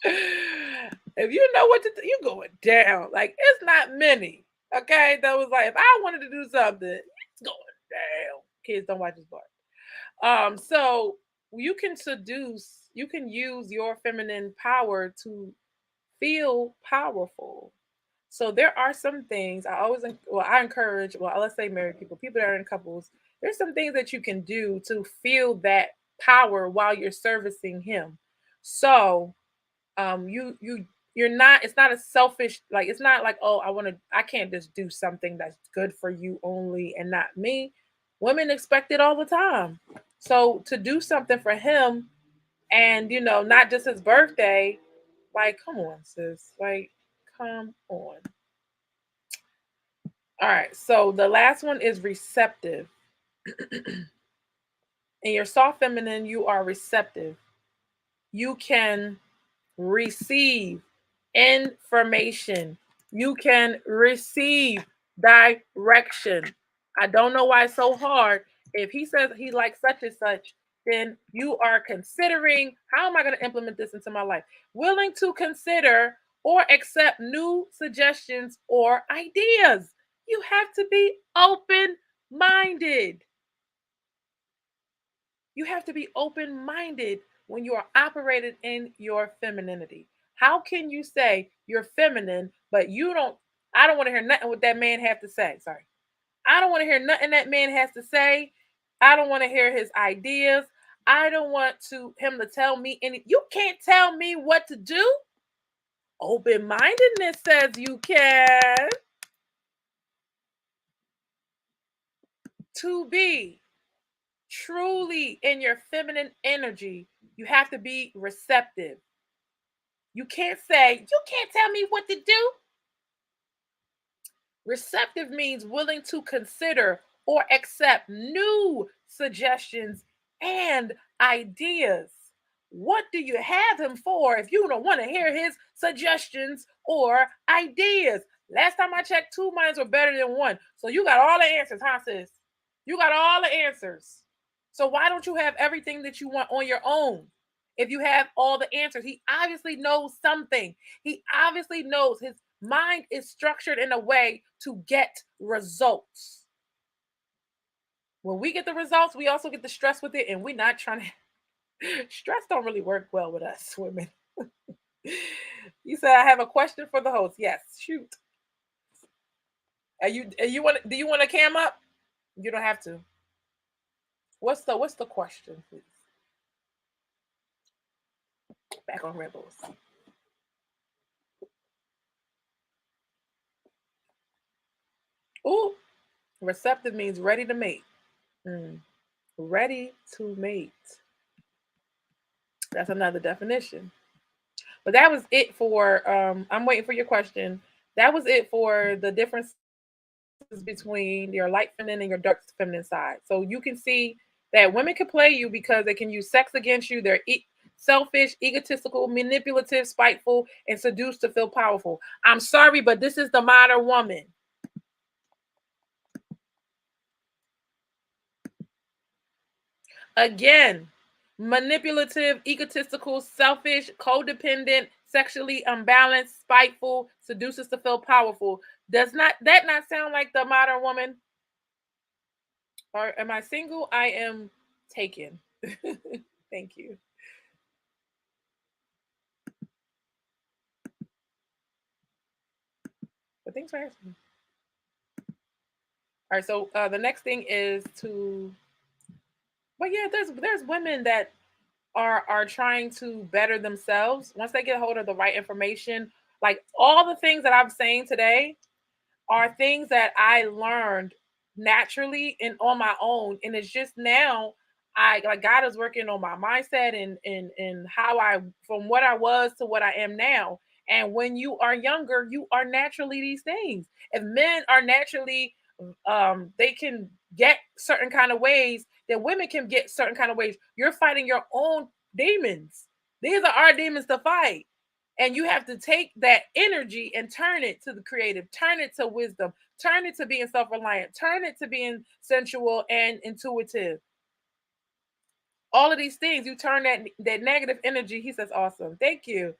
If you know what to do, you going down. Like it's not many. Okay, that was like if I wanted to do something, it's going down. Kids don't watch this part. So you can seduce, you can use your feminine power to feel powerful. So there are some things I always, well, I encourage, well, let's say married people, people that are in couples, there's some things that you can do to feel that power while you're servicing him. So you're not, it's not a selfish, like it's not like, oh, I can't just do something that's good for you only and not me. Women expect it all the time. So to do something for him and not just his birthday, like come on, sis. Like, come on. All right. So the last one is receptive. In your soft feminine, you are receptive. You can receive information. You can receive direction. I don't know why it's so hard. If he says he likes such and such, then you are considering how am I going to implement this into my life? Willing to consider or accept new suggestions or ideas. You have to be open minded. You have to be open minded when you are operated in your femininity. How can you say you're feminine, but I don't want to hear nothing what that man have to say. Sorry. I don't want to hear nothing that man has to say. I don't want to hear his ideas. I don't want him to tell me you can't tell me what to do. Open mindedness says you can. To be truly in your feminine energy, you have to be receptive. You can't say, you can't tell me what to do. Receptive means willing to consider or accept new suggestions and ideas. What do you have him for if you don't want to hear his suggestions or ideas? Last time I checked, two minds were better than one. So you got all the answers, huh, sis? You got all the answers. So why don't you have everything that you want on your own? If you have all the answers, he obviously knows something. He obviously knows his mind is structured in a way to get results. When we get the results, we also get the stress with it, and we're not trying to. Stress don't really work well with us women. You said I have a question for the host. Yes, shoot. Do you want to cam up? You don't have to. What's the question, please? Back on Rebels. Ooh, receptive means ready to mate. Mm, ready to mate. That's another definition. But that was it for I'm waiting for your question. That was it for the differences between your light feminine and your dark feminine side. So you can see that women can play you because they can use sex against you. They're selfish, egotistical, manipulative, spiteful, and seduced to feel powerful. I'm sorry, but this is the modern woman. Again, manipulative, egotistical, selfish, codependent, sexually unbalanced, spiteful, seduces to feel powerful. Does not that not sound like the modern woman? Or am I single? I am taken. Thank you. But thanks for asking. All right, so the next thing is to, well, yeah, there's women that are trying to better themselves once they get hold of the right information. Like all the things that I'm saying today are things that I learned naturally and on my own. And it's just now I like God is working on my mindset and how I from what I was to what I am now. And when you are younger, you are naturally these things. If men are naturally they can get certain kind of ways, then women can get certain kind of ways. You're fighting your own demons. These are our demons to fight. And you have to take that energy and turn it to the creative, turn it to wisdom, turn it to being self-reliant, turn it to being sensual and intuitive. All of these things, you turn that negative energy. He says, awesome. Thank you.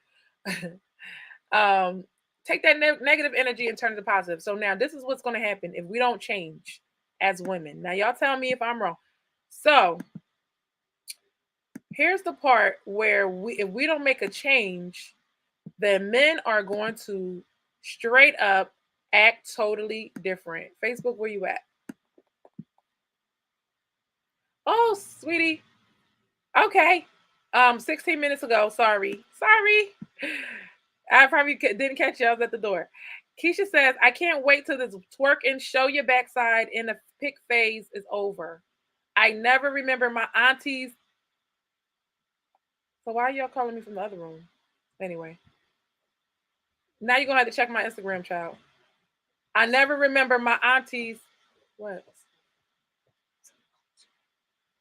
um, take that negative energy and turn it to positive. So now this is what's going to happen if we don't change as women. Now y'all tell me if I'm wrong. So here's the part where if we don't make a change, then men are going to straight up act totally different. Facebook, where you at? Oh, sweetie. Okay. 16 minutes ago. Sorry. I probably didn't catch you. I was at the door. Keisha says, I can't wait till this twerk and show your backside in the pick phase is over. I never remember my aunties. So why are y'all calling me from the other room? Anyway, now you're going to have to check my Instagram, child. I never remember my aunties. What?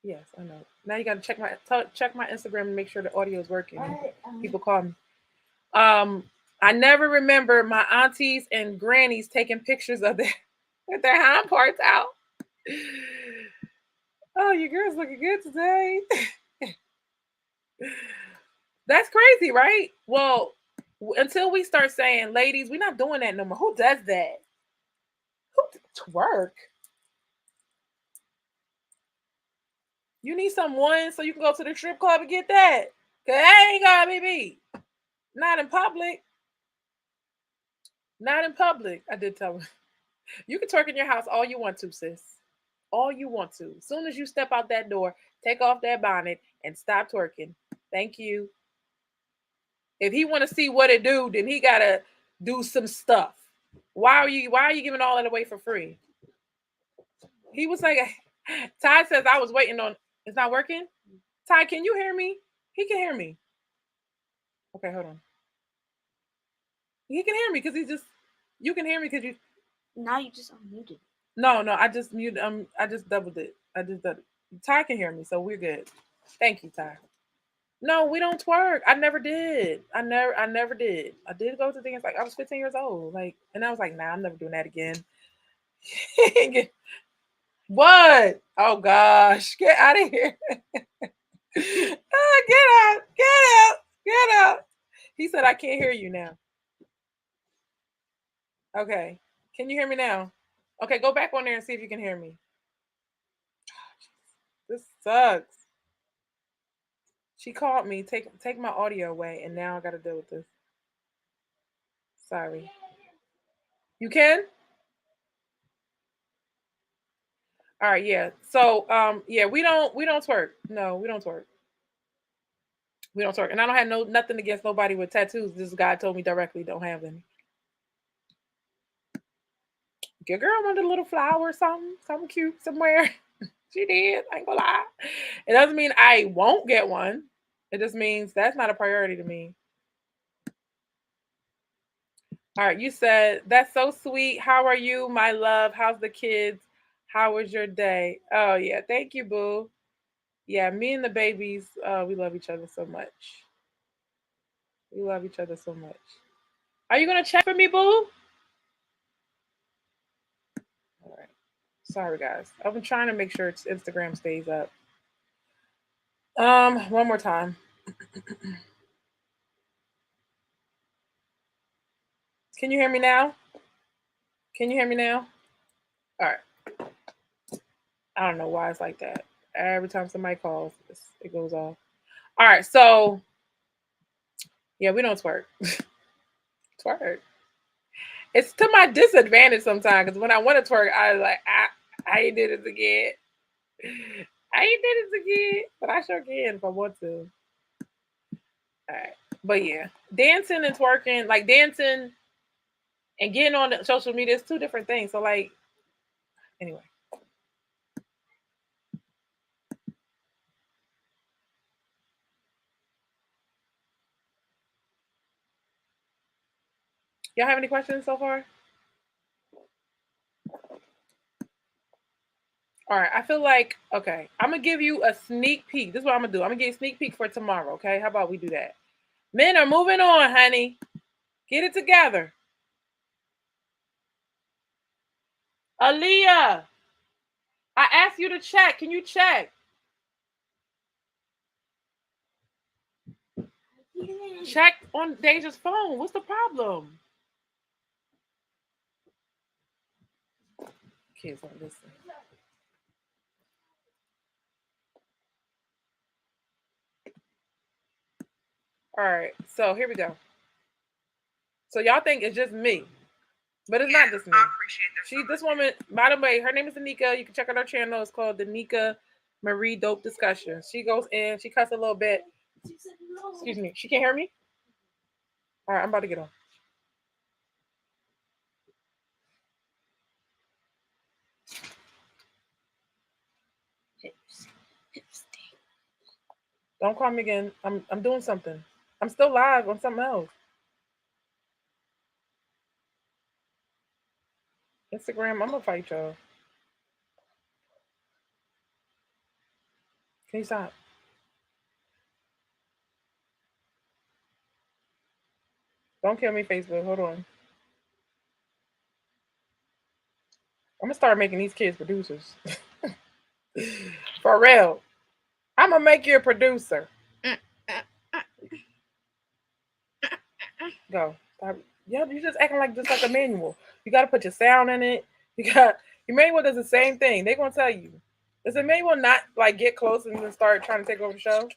Yes, I know. Now you got to check my Instagram and make sure the audio is working. People call me. I never remember my aunties and grannies taking pictures of their with their hind parts out. Oh, your girl's looking good today. That's crazy, right? Well, until we start saying, ladies, we're not doing that no more. Who does that? Who twerk? You need someone so you can go to the strip club and get that. Cause that ain't gotta be me. Not in public. Not in public. I did tell her. You can twerk in your house all you want to, sis. All you want to. As soon as you step out that door, take off that bonnet and stop twerking. Thank you. If he want to see what it do, then he gotta do some stuff. Why are you giving all that away for free? He was like, Ty says I was waiting on. It's not working. Ty, can you hear me? He can hear me. Okay, hold on. He can hear me because he's just. You can hear me because you. Now you just unmuted. No, I just muted. I just doubled it. I just doubled. Ty can hear me, so we're good. Thank you, Ty. No, we don't twerk. I never did. I never did. I did go to things like I was 15 years old. Like, and I was like, nah, I'm never doing that again. What? Oh gosh. Get out of here. Get out. Get out. Get out. He said I can't hear you now. Okay. Can you hear me now? Okay, go back on there and see if you can hear me. This sucks. She called me. Take my audio away, and now I gotta deal with this. Sorry. You can? All right, yeah. So yeah, we don't twerk. No, we don't twerk. We don't twerk. And I don't have nothing against nobody with tattoos. This guy told me directly don't have any. Your girl wanted a little flower or something cute somewhere. She did. I ain't gonna lie. It doesn't mean I won't get one. It just means that's not a priority to me. All right, you said that's so sweet. How are you, my love? How's the kids? How was your day? Oh yeah, thank you, boo. Yeah, me and the babies, we love each other so much. We love each other so much. Are you gonna check for me, boo? All right. Sorry, guys. I've been trying to make sure Instagram stays up. One more time. Can you hear me now? Can you hear me now? All right. I don't know why it's like that. Every time somebody calls, it goes off. All right. So yeah, we don't twerk. Twerk. It's to my disadvantage sometimes because when I want to twerk, I like I ain't did it again. I ain't did it again, but I sure can if I want to. All right. But yeah, dancing and twerking, like dancing and getting on the social media is two different things. So like, anyway, y'all have any questions so far? All right, I feel like okay. I'm gonna give you a sneak peek. This is what I'm gonna do. I'm gonna give you a sneak peek for tomorrow. Okay, how about we do that? Men are moving on, honey. Get it together. Aaliyah, I asked you to check. Can you check? Check on Deja's phone. What's the problem? Kids don't listen. All right, so here we go. So y'all think it's just me, but it's not just me. This woman, by the way, her name is Anika. You can check out her channel. It's called the Nika Marie Dope Discussion. She goes in, she cuss a little bit. Excuse me. She can't hear me? All right, I'm about to get on. Don't call me again. I'm doing something. I'm still live on something else. Instagram, I'm gonna fight y'all. Can you stop? Don't kill me, Facebook. Hold on. I'm gonna start making these kids producers. For real. I'm gonna make you a producer. Go. Stop. Yeah, you just acting like just like a manual. You gotta put your sound in it. Your manual does the same thing. They're gonna tell you. Does the manual not like get close and then start trying to take over the show?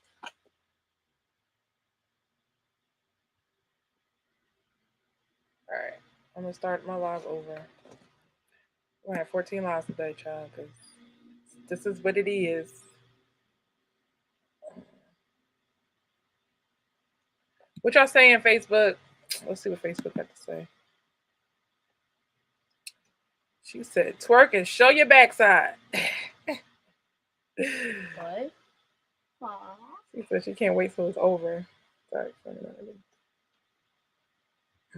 Alright. I'm gonna start my live over. We're gonna have 14 lives today, child, because this is what it is. What y'all saying, Facebook? Let's see what Facebook had to say. She said, twerk and show your backside. What? Aww. She said she can't wait till it's over. Sorry.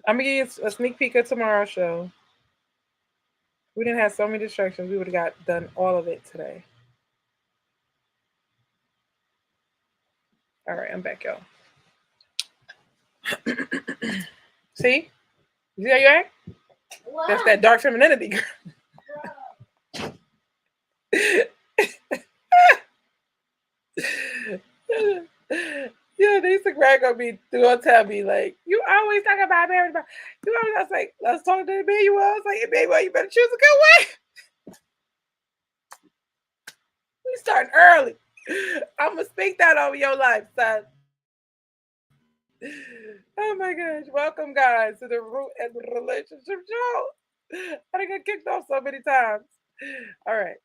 I'm going to give you a sneak peek of tomorrow's show. We didn't have so many distractions. We would have got done all of it today. All right, I'm back, y'all. See? You see how you act? What? That's that dark femininity, girl. Yeah, they used to crack on me. They're gonna tell me like, "You always talk about marriage, but you always." I was like, "Let's talk to the Emmanuel." I was like, "Emmanuel, you better choose a good way." We starting early. I'm gonna speak that over your life, son. Oh my gosh! Welcome, guys, to the Root and Relationship Show. I got kicked off so many times. All right,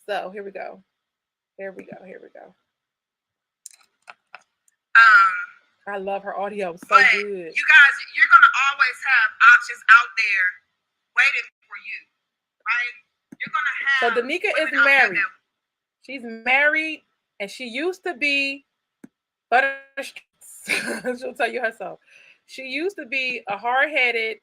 so here we go. Here we go. Here we go. I love her audio. So good. You guys, you're gonna always have options out there waiting for you, right? You're gonna have. So Danica is married. She's married, and she used to be butter. She'll tell you herself. She used to be a hard-headed,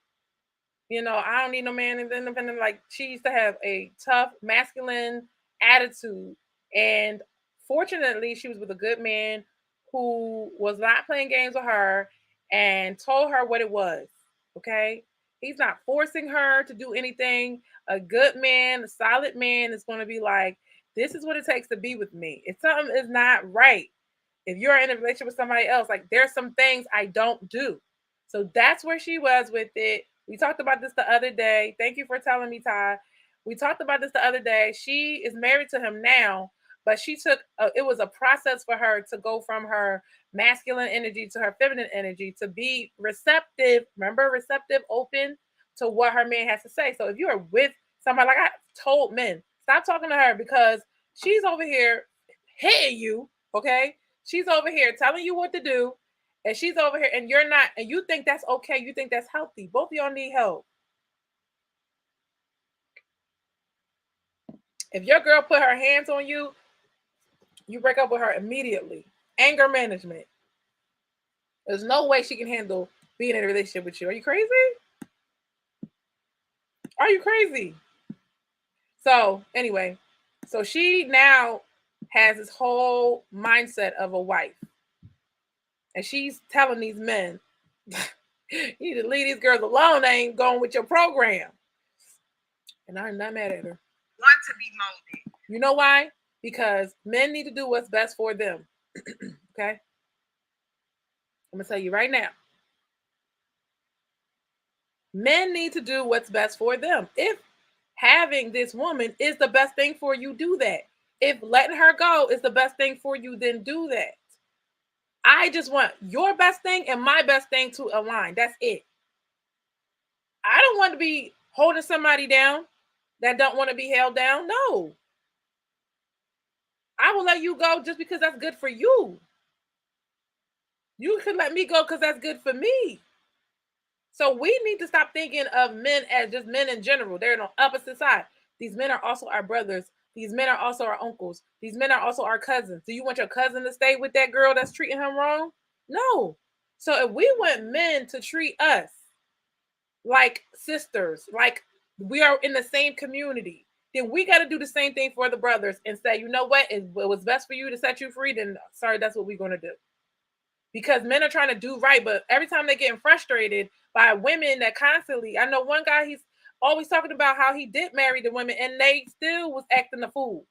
I don't need no man independent. Like she used to have a tough, masculine attitude, and fortunately, she was with a good man who was not playing games with her and told her what it was. Okay, he's not forcing her to do anything. A good man, a solid man, is going to be like, "This is what it takes to be with me. If something is not right, if you're in a relationship with somebody else, like there's some things I don't do." So that's where she was with it. We talked about this the other day. Thank you for telling me, Ty. We talked about this the other day. She is married to him now, but it was a process for her to go from her masculine energy to her feminine energy to be receptive. Remember, receptive, open to what her man has to say. So if you are with somebody, like I told men, stop talking to her because she's over here hitting you, okay? She's over here telling you what to do, and she's over here, and you're not, and you think that's okay. You think that's healthy. Both of y'all need help. If your girl put her hands on you, you break up with her immediately. Anger management. There's no way she can handle being in a relationship with you. Are you crazy? Are you crazy? So, anyway, So she now has this whole mindset of a wife. And she's telling these men, you need to leave these girls alone. They ain't going with your program. And I'm not mad at her. Want to be molded. You know why? Because men need to do what's best for them. Okay? I'm going to tell you right now. Men need to do what's best for them. If having this woman is the best thing for you, do that. If letting her go is the best thing for you, then do that. I just want your best thing and my best thing to align. That's it. I don't want to be holding somebody down that don't want to be held down. No. I will let you go just because that's good for you. You can let me go because that's good for me. So we need to stop thinking of men as just men in general. They're on the opposite side. These men are also our brothers. These men are also our uncles. These men are also our cousins. Do you want your cousin to stay with that girl that's treating him wrong? No. So if we want men to treat us like sisters, like we are in the same community, then we got to do the same thing for the brothers and say, you know what? It was best for you to set you free. Then sorry, that's what we're going to do. Because men are trying to do right, but every time they're getting frustrated by women that constantly, I know one guy, he's always talking about how he did marry the women and they still was acting a fool.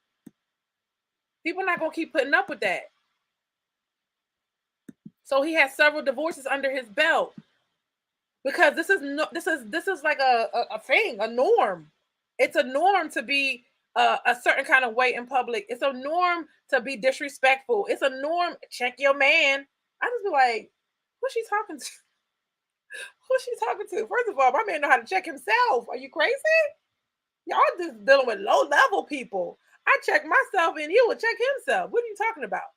People are not going to keep putting up with that. So he has several divorces under his belt because this is like a thing, a norm. It's a norm to be a certain kind of way in public. It's a norm to be disrespectful. It's a norm. Check your man. I just be like, who's she talking to? Who's she talking to? First of all, my man know how to check himself. Are you crazy? Y'all just dealing with low level people. I check myself and he will check himself. What are you talking about?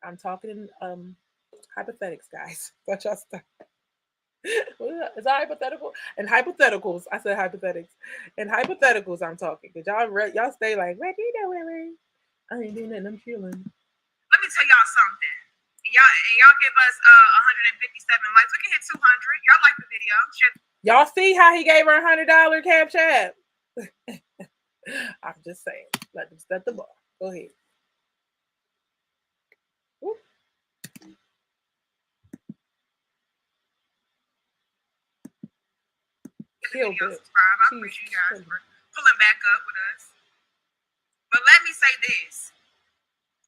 I'm talking hypothetics, guys. Don't y'all stop. Is that hypothetical? And hypotheticals. I said hypothetics. And hypotheticals I'm talking. Because y'all stay like, what you doing? I ain't doing nothing. I'm chilling. Let me tell y'all something. Y'all give us 157 likes. We can hit 200. Y'all like the video. Y'all see how he gave her $100 Cash App? I'm just saying. Let them set the bar. Go ahead. Woo. Subscribe. I appreciate you guys for pulling back up with us. But let me say this.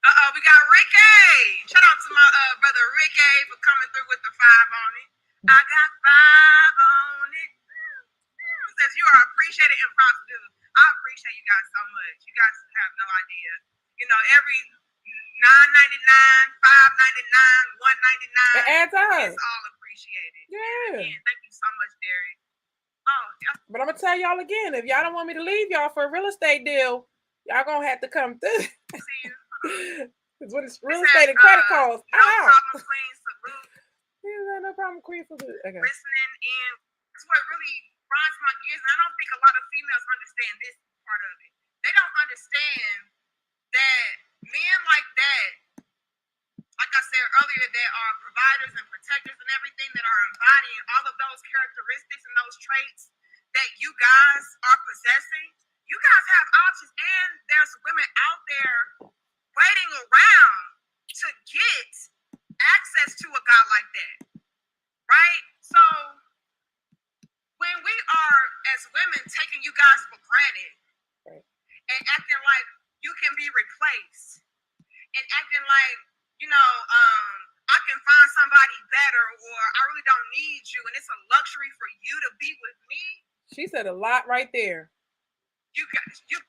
We got Ricky. Shout out to my brother Ricky for coming through with the 5 on it. I got 5 on it. Says you are appreciated and positive. I appreciate you guys so much. You guys have no idea. You know, every $9.99, $5.99, $1.99. It adds up. It's all appreciated. Yeah. Again, thank you so much, Derek. Oh, yeah. But I'm gonna tell y'all again, if y'all don't want me to leave y'all for a real estate deal, y'all gonna have to come through. See you. Because when it's real estate and credit calls, no problem, Queen. Salute. Yeah, no problem, Queen. Salute. Okay. Listening in. That's what really grinds my gears. And I don't think a lot of females understand this part of it. They don't understand that men like that, like I said earlier, that are providers and protectors and everything, that are embodying all of those characteristics and those traits that you guys are possessing. You guys have options, and there's women out there waiting around to get access to a guy like that, right? So when we are, as women, taking you guys for granted, right, and acting like you can be replaced, and acting like, you know, I can find somebody better, or I really don't need you, and it's a luxury for you to be with me. She said a lot right there.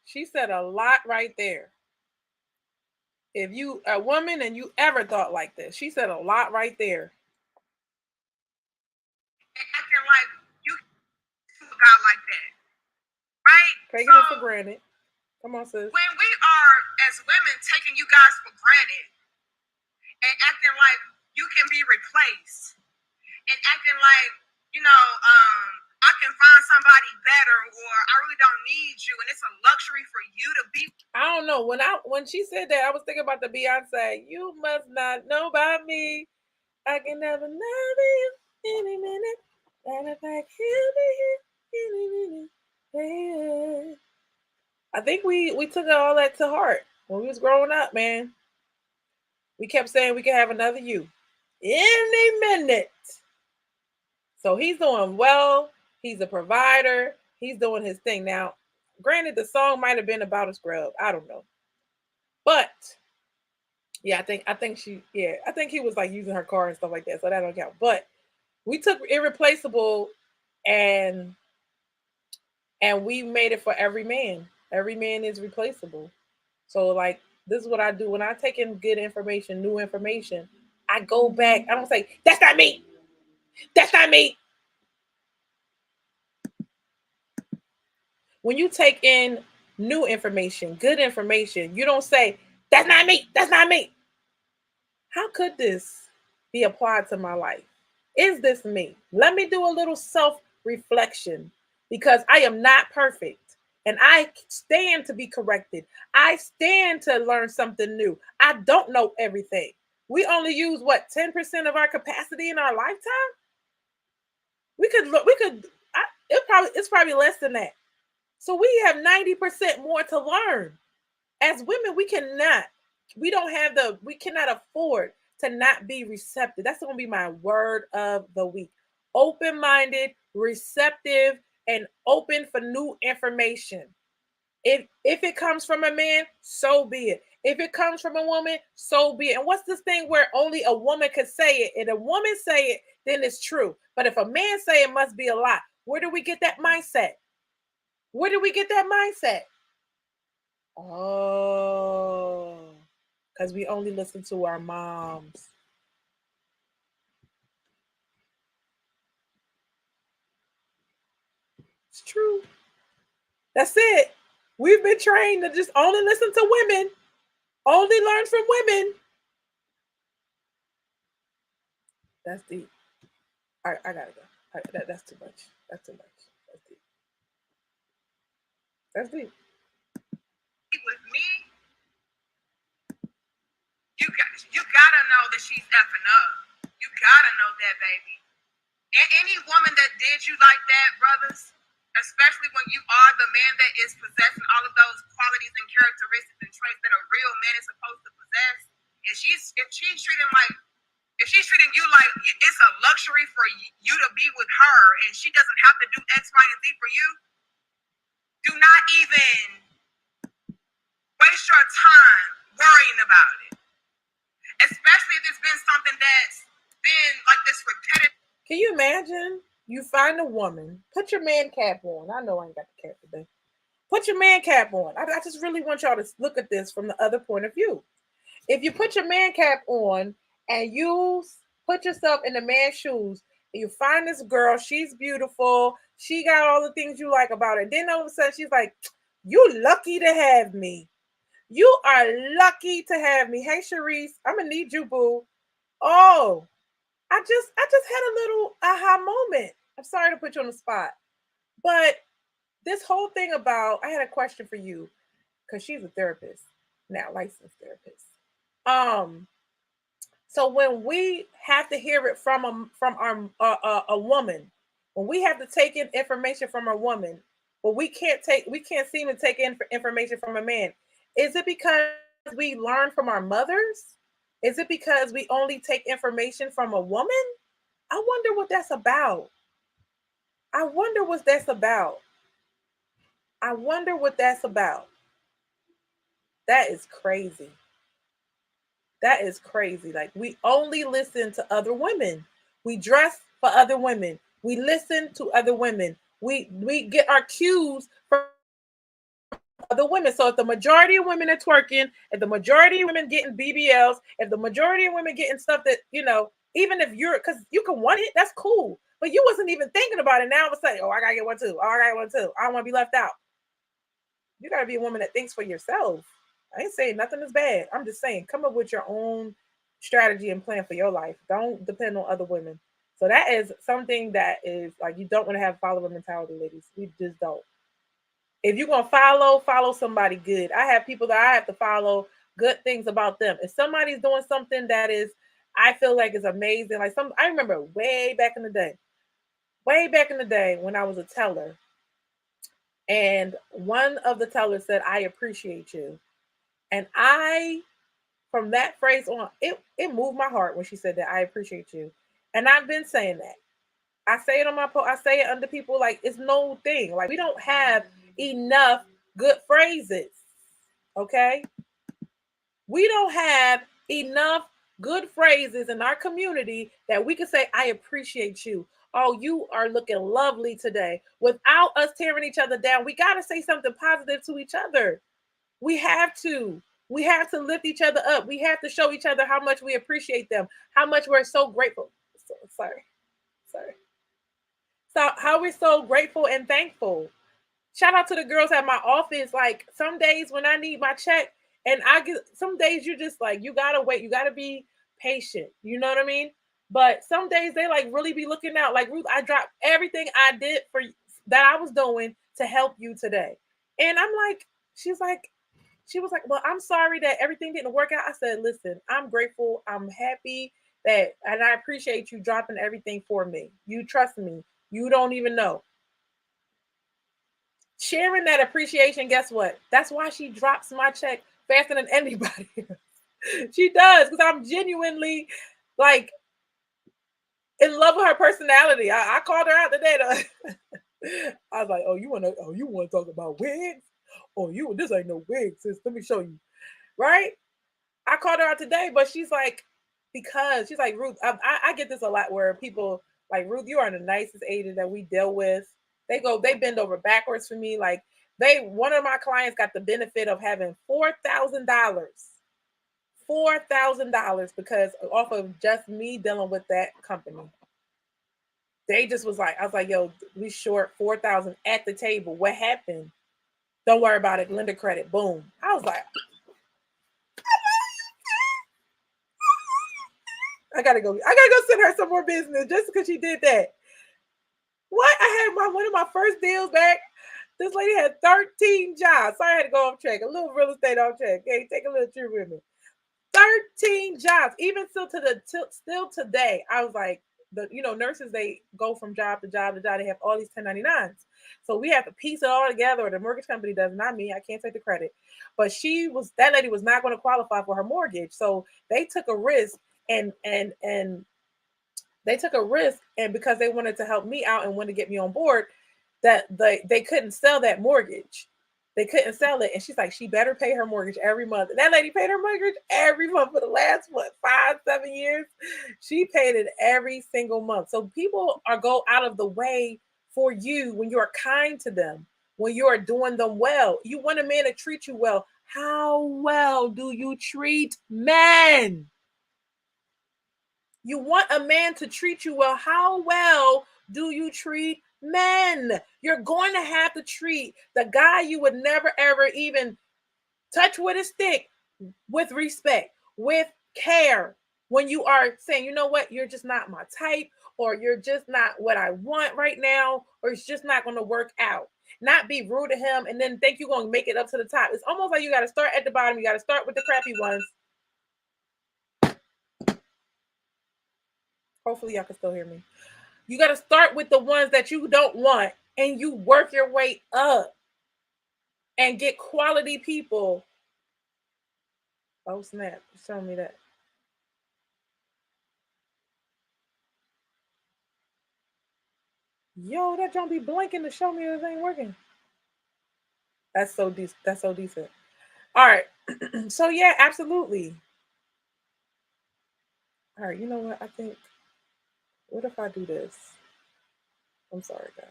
She said a lot right there. If you a woman and you ever thought like this, she said a lot right there. Acting like you a guy like that, right? Taking it for granted. Come on, sis. When we are, as women, taking you guys for granted and acting like you can be replaced, and acting like, you know, I can find somebody better, or I really don't need you, and it's a luxury for you to be. I don't know. When she said that, I was thinking about the Beyonce. You must not know about me. I can never love you any minute. And if I kill me any minute, yeah. I think we took all that to heart when we was growing up, man. We kept saying we could have another you any minute. So he's doing well. He's a provider. He's doing his thing. Now, granted, the song might have been about a scrub. I don't know. But yeah, I think he was like using her car and stuff like that. So that don't count. But we took irreplaceable and we made it for every man. Every man is replaceable. So like this is what I do when I take in good information, new information. I go back. I don't say that's not me. That's not me. When you take in new information, good information, you don't say that's not me. That's not me. How could this be applied to my life? Is this me? Let me do a little self reflection because I am not perfect and I stand to be corrected. I stand to learn something new. I don't know everything. We only use what 10% of our capacity in our lifetime. It's probably less than that. So we have 90% more to learn. As women, we cannot afford to not be receptive. That's going to be my word of the week. Open-minded, receptive, and open for new information. If it comes from a man, so be it. If it comes from a woman, so be it. And what's this thing where only a woman could say it? And a woman say it, then it's true. But if a man say it, must be a lie. Where do we get that mindset? Where do we get that mindset? Oh, because we only listen to our moms. It's true. That's it. We've been trained to just only listen to women, only learn from women. That's deep. I gotta go. That's too much. That's too much. That's deep. That's deep. With me, you gotta know that she's effing up. You gotta know that, baby. And any woman that did you like that, brothers, especially when you are the man that is possessing all of those qualities and characteristics and traits that a real man is supposed to possess, and if she's treating you like it's a luxury for you to be with her, and she doesn't have to do X, Y, and Z for you, do not even waste your time worrying about it. Especially if it's been something that's been like this repetitive. Can you imagine? You find a woman, put your man cap on. I know I ain't got the cap today. Put your man cap on. I just really want y'all to look at this from the other point of view. If you put your man cap on and you put yourself in the man's shoes, and you find this girl, she's beautiful, she got all the things you like about her. Then all of a sudden she's like, "You lucky to have me. You are lucky to have me. Hey, Sharice, I'm gonna need you, boo." Oh, I just had a little aha moment. I'm sorry to put you on the spot, but this whole thing about I had a question for you because she's a therapist now, licensed therapist. Um, so when we have to hear it from a woman, when we have to take in information from a woman, but we can't seem to take in information from a man. Is it because we learn from our mothers? Is it because we only take information from a woman? I wonder what that's about. I wonder what that's about. I wonder what that's about. That is crazy. That is crazy. Like we only listen to other women. We dress for other women. We listen to other women. We get our cues from other women. So if the majority of women are twerking, if the majority of women getting BBLs, if the majority of women getting stuff that, even if you're because you can want it, that's cool. But you wasn't even thinking about it. Now it's like, oh, I gotta get one too. Oh, I gotta get one too. I don't want to be left out. You gotta be a woman that thinks for yourself. I ain't saying nothing is bad. I'm just saying come up with your own strategy and plan for your life. Don't depend on other women. So that is something that is like you don't want to have follower mentality, ladies. We just don't. If you're gonna follow somebody good. I have people that I have to follow good things about them. If somebody's doing something that is I feel like is amazing, like I remember way back in the day when I was a teller, And one of the tellers said, "I appreciate you." And from that phrase on, it moved my heart when she said that, "I appreciate you." And I've been saying that. I say it on my post. I say it under people, like it's no thing. Like we don't have enough good phrases. Okay? We don't have enough good phrases in our community that we can say, "I appreciate you." "Oh, you are looking lovely today," without us tearing each other down. We got to say something positive to each other. We have to. We have to lift each other up. We have to show each other how much we appreciate them, how much we're so grateful. Sorry. So how we're so grateful and thankful. Shout out to the girls at my office. Like some days when I need my check, and I get some days you're just like, you gotta wait, you gotta be patient. You know what I mean? But some days they like really be looking out. Like, "Ruth, I dropped everything I did for that I was doing to help you today." And I'm like, she was like, "Well, I'm sorry that everything didn't work out." I said, "Listen, I'm grateful. I'm happy that, and I appreciate you dropping everything for me. You trust me. You don't even know." Sharing that appreciation, guess what? That's why she drops my check faster than anybody. She does, because I'm genuinely like in love with her personality. I called her out today. I was like, you wanna talk about wigs? This ain't no wig, sis. Let me show you. Right? I called her out today, but she's like, because she's like, "Ruth," I get this a lot where people like, "Ruth, you are the nicest agent that we deal with." They bend over backwards for me. Like one of my clients got the benefit of having $4,000 because off of just me dealing with that company. They just was like, I was like, "Yo, we short 4,000 at the table. What happened? Don't worry about it. Lender credit. Boom." I was like, I gotta go send her some more business just because she did that. What? I had one of my first deals back. This lady had 13 jobs. Sorry, I had to go off track. A little real estate off track. Okay, take a little trip with me. 13 jobs. Even still today, I was like, nurses, they go from job to job to job. They have all these 1099s. So we have to piece it all together, or the mortgage company does. Not me. I can't take the credit. But that lady was not going to qualify for her mortgage. So they took a risk and they took a risk, and because they wanted to help me out and wanted to get me on board, that they couldn't sell that mortgage. They couldn't sell it. And she's like, she better pay her mortgage every month. And that lady paid her mortgage every month for the last, 5-7 years. She paid it every single month. So people go out of the way for you when you are kind to them, when you are doing them well. You want a man to treat you well. How well do you treat men? You want a man to treat you well. How well do you treat men? You're going to have to treat the guy you would never, ever even touch with a stick with respect, with care. When you are saying, "You know what, you're just not my type," or "You're just not what I want right now," or "It's just not going to work out." Not be rude to him and then think you're going to make it up to the top. It's almost like you got to start at the bottom. You got to start with the crappy ones. Hopefully, y'all can still hear me. You got to start with the ones that you don't want, and you work your way up and get quality people. Oh, snap. Show me that. Yo, that don't be blinking to show me this ain't working. That's so decent. That's so decent. All right. So yeah, absolutely. All right. You know what? I think. What if I do this? I'm sorry, guys.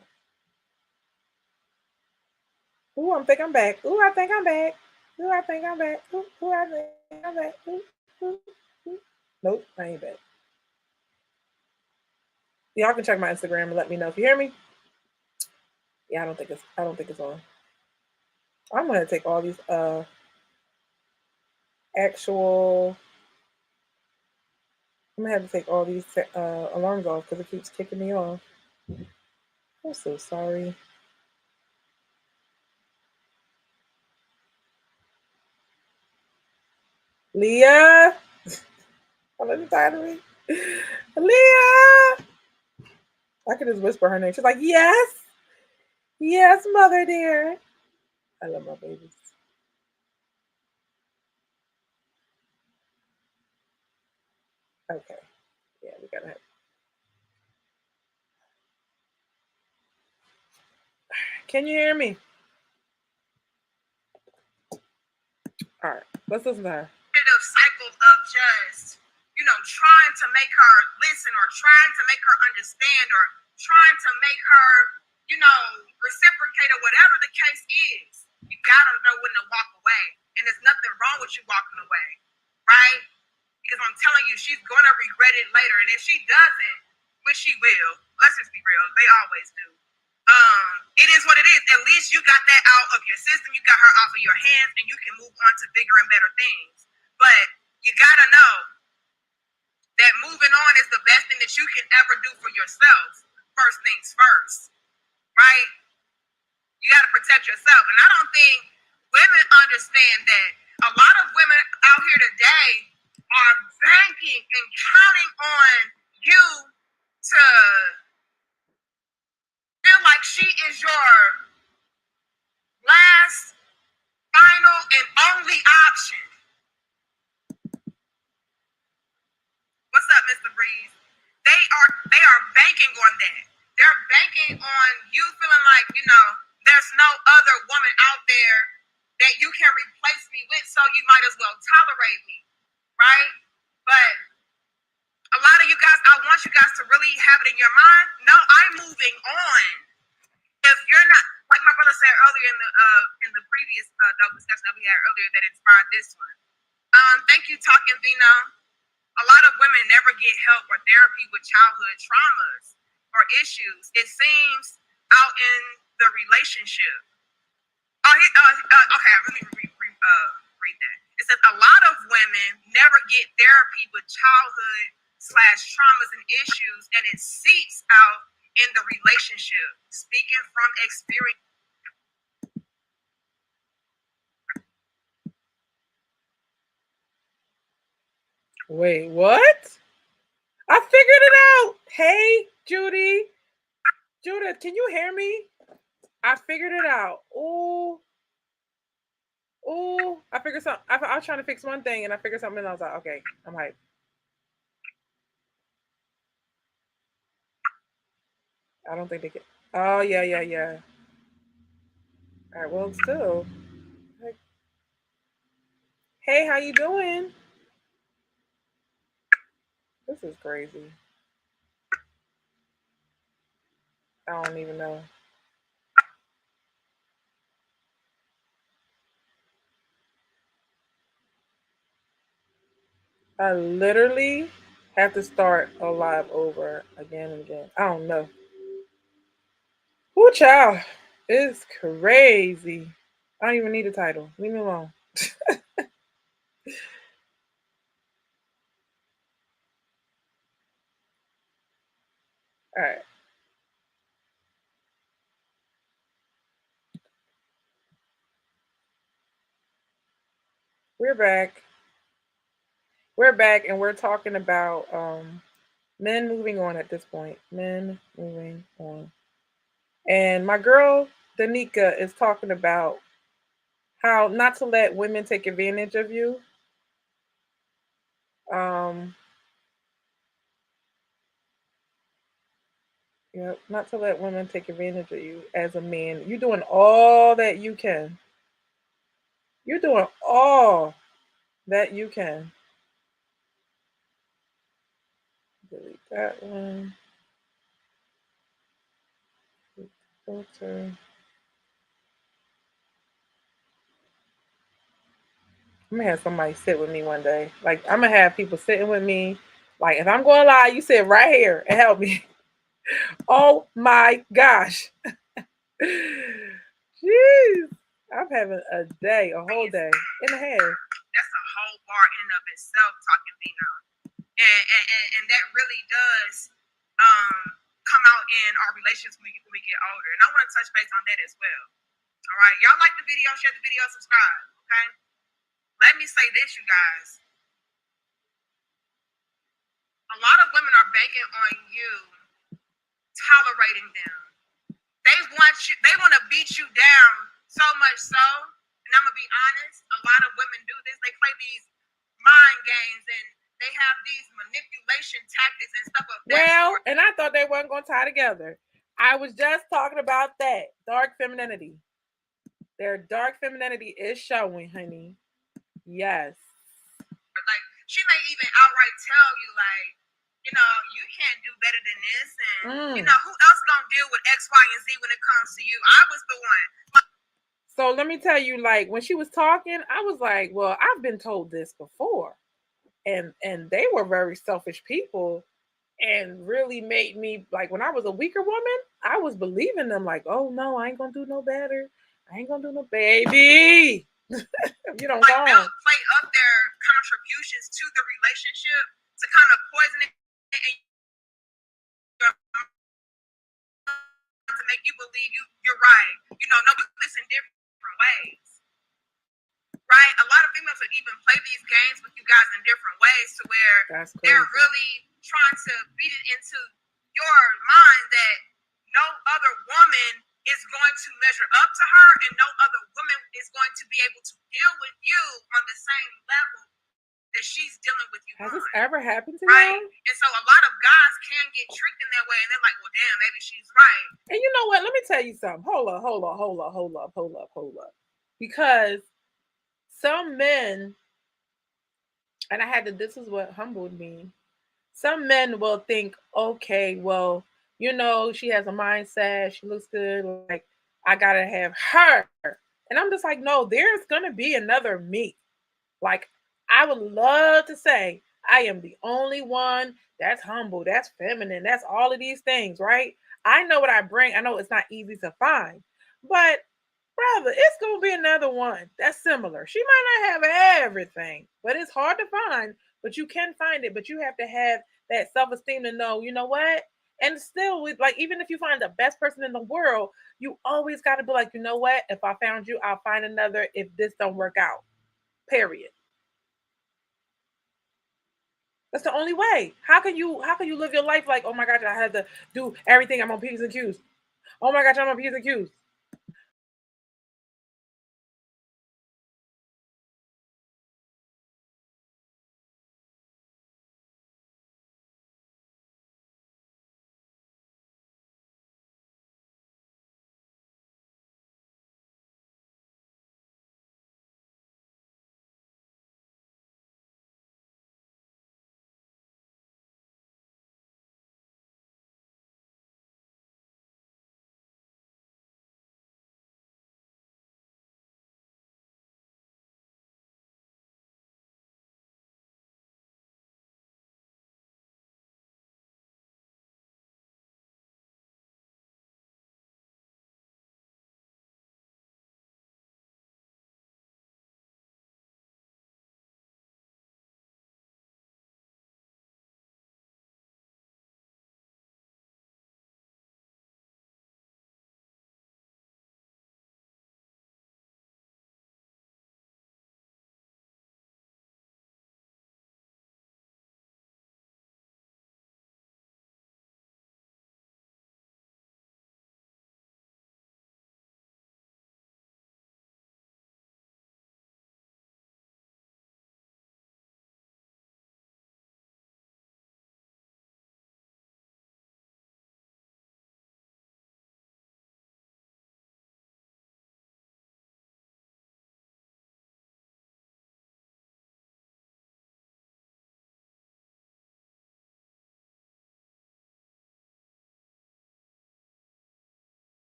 Ooh, I think I'm back. Ooh, I think I'm back. Ooh, I think I'm back. Ooh, I think I'm back. Ooh. Nope, I ain't back. Y'all can check my Instagram and let me know if you hear me. Yeah, I don't think it's on. I'm gonna take all these actual. I'm gonna have to take all these alarms off because it keeps kicking me off. I'm so sorry. Leah. Oh, let me tired of me. Leah. I could just whisper her name. She's like, "Yes. Yes, mother dear. I love my babies. Okay. Yeah, we gotta have. Can you hear me? All right. Let's listen to her. Cycle of just, trying to make her listen or trying to make her understand or trying to make her, reciprocate or whatever the case is. You gotta know when to walk away. And there's nothing wrong with you walking away, right? Because I'm telling you, she's gonna regret it later. And if she doesn't, which she will, let's just be real, they always do. It is what it is. At least you got that out of your system, you got her off of your hands, and you can move on to bigger and better things. But you gotta know that moving on is the best thing that you can ever do for yourself. First things first, right? You gotta protect yourself. And I don't think women understand that. A lot of women out here today are banking and counting on you to feel like she is your last, final, and only option. What's up, Mr. Breeze? They are banking on that. They're banking on you feeling like, there's no other woman out there that you can replace me with, so you might as well tolerate me, right? But a lot of you guys, I want you guys to really have it in your mind. No, I'm moving on. If you're not, like my brother said earlier in the previous double discussion that we had earlier that inspired this one. Thank you, Talking Vino. A lot of women never get help or therapy with childhood traumas or issues. It seems out in the relationship. Okay, let me read that. It says a lot of women never get therapy with childhood / traumas and issues, and it seeps out in the relationship. Speaking from experience. Wait, what? I figured it out. Hey, Judy. Judith, can you hear me? I figured it out. Ooh. Ooh. I figured something. I was trying to fix one thing and I figured something and I was like, okay, I'm hyped. I don't think they can. Oh, yeah. All right, well, still. Hey, how you doing? This is crazy. I don't even know. I literally have to start a live over again and again. I don't know. Ooh, child. It's crazy. I don't even need a title. Leave me alone. All right. We're back. We're back and we're talking about men moving on at this point. Men moving on. And my girl Danica is talking about how not to let women take advantage of you. Um yeah, not to let women take advantage of you as a man. You're doing all that you can. You're doing all that you can. Delete that one. Filter. I'm gonna have somebody sit with me one day. Like I'm gonna have people sitting with me. Like if I'm going live, you sit right here and help me. Oh my gosh. Jeez. I'm having a day, a whole day and a half. That's a whole bar in and of itself, Talking Vino. And that really does come out in our relationships when we get older. And I want to touch base on that as well. All right, y'all like the video, share the video, subscribe. Okay, let me say this, you guys. A lot of women are banking on you tolerating them. They want you. They want to beat you down so much so, and I'm gonna be honest, a lot of women do this. They play these mind games and they have these manipulation tactics and stuff of that Well, sort. and I thought they weren't going to tie together. I was just talking about that dark femininity. Their dark femininity is showing, honey. Yes. Like, she may even outright tell you, like, you know, you can't do better than this, and you know, who else gonna deal with X, Y, and Z when it comes to you? I was the one. So let me tell you, like, when she was talking, I was like, well, I've been told this before. And they were very selfish people and really made me, like, when I was a weaker woman, I was believing them, like, oh no, I ain't gonna do no better. I ain't gonna do no baby. You don't Like, go. they'll play up their contributions to the relationship to kind of poison it and to make you believe you're right. You know, no, we do this in different ways. Right? A lot of females would even play these games with you guys in different ways to where they're really trying to beat it into your mind that no other woman is going to measure up to her and no other woman is going to be able to deal with you on the same level that she's dealing with you. Has this ever happened to right? you? And so a lot of guys can get tricked in that way and they're like, well, damn, maybe she's right. And you know what? Let me tell you something. Hold up. Because some men, and this is what humbled me. Some men will think, okay, well, you know, she has a mindset, she looks good, like, I gotta have her. And I'm just like, no, there's gonna be another me. Like, I would love to say I am the only one that's humble, that's feminine, that's all of these things, right? I know what I bring. I know it's not easy to find, but brother, it's gonna be another one that's similar. She might not have everything, but it's hard to find. But you can find it. But you have to have that self-esteem to know, you know what? And still, with, like, even if you find the best person in the world, you always got to be like, you know what? If I found you, I'll find another. If this don't work out, period. That's the only way. How can you live your life like, oh my gosh, I had to do everything. I'm on P's and Q's. Oh my gosh, I'm on P's and Q's.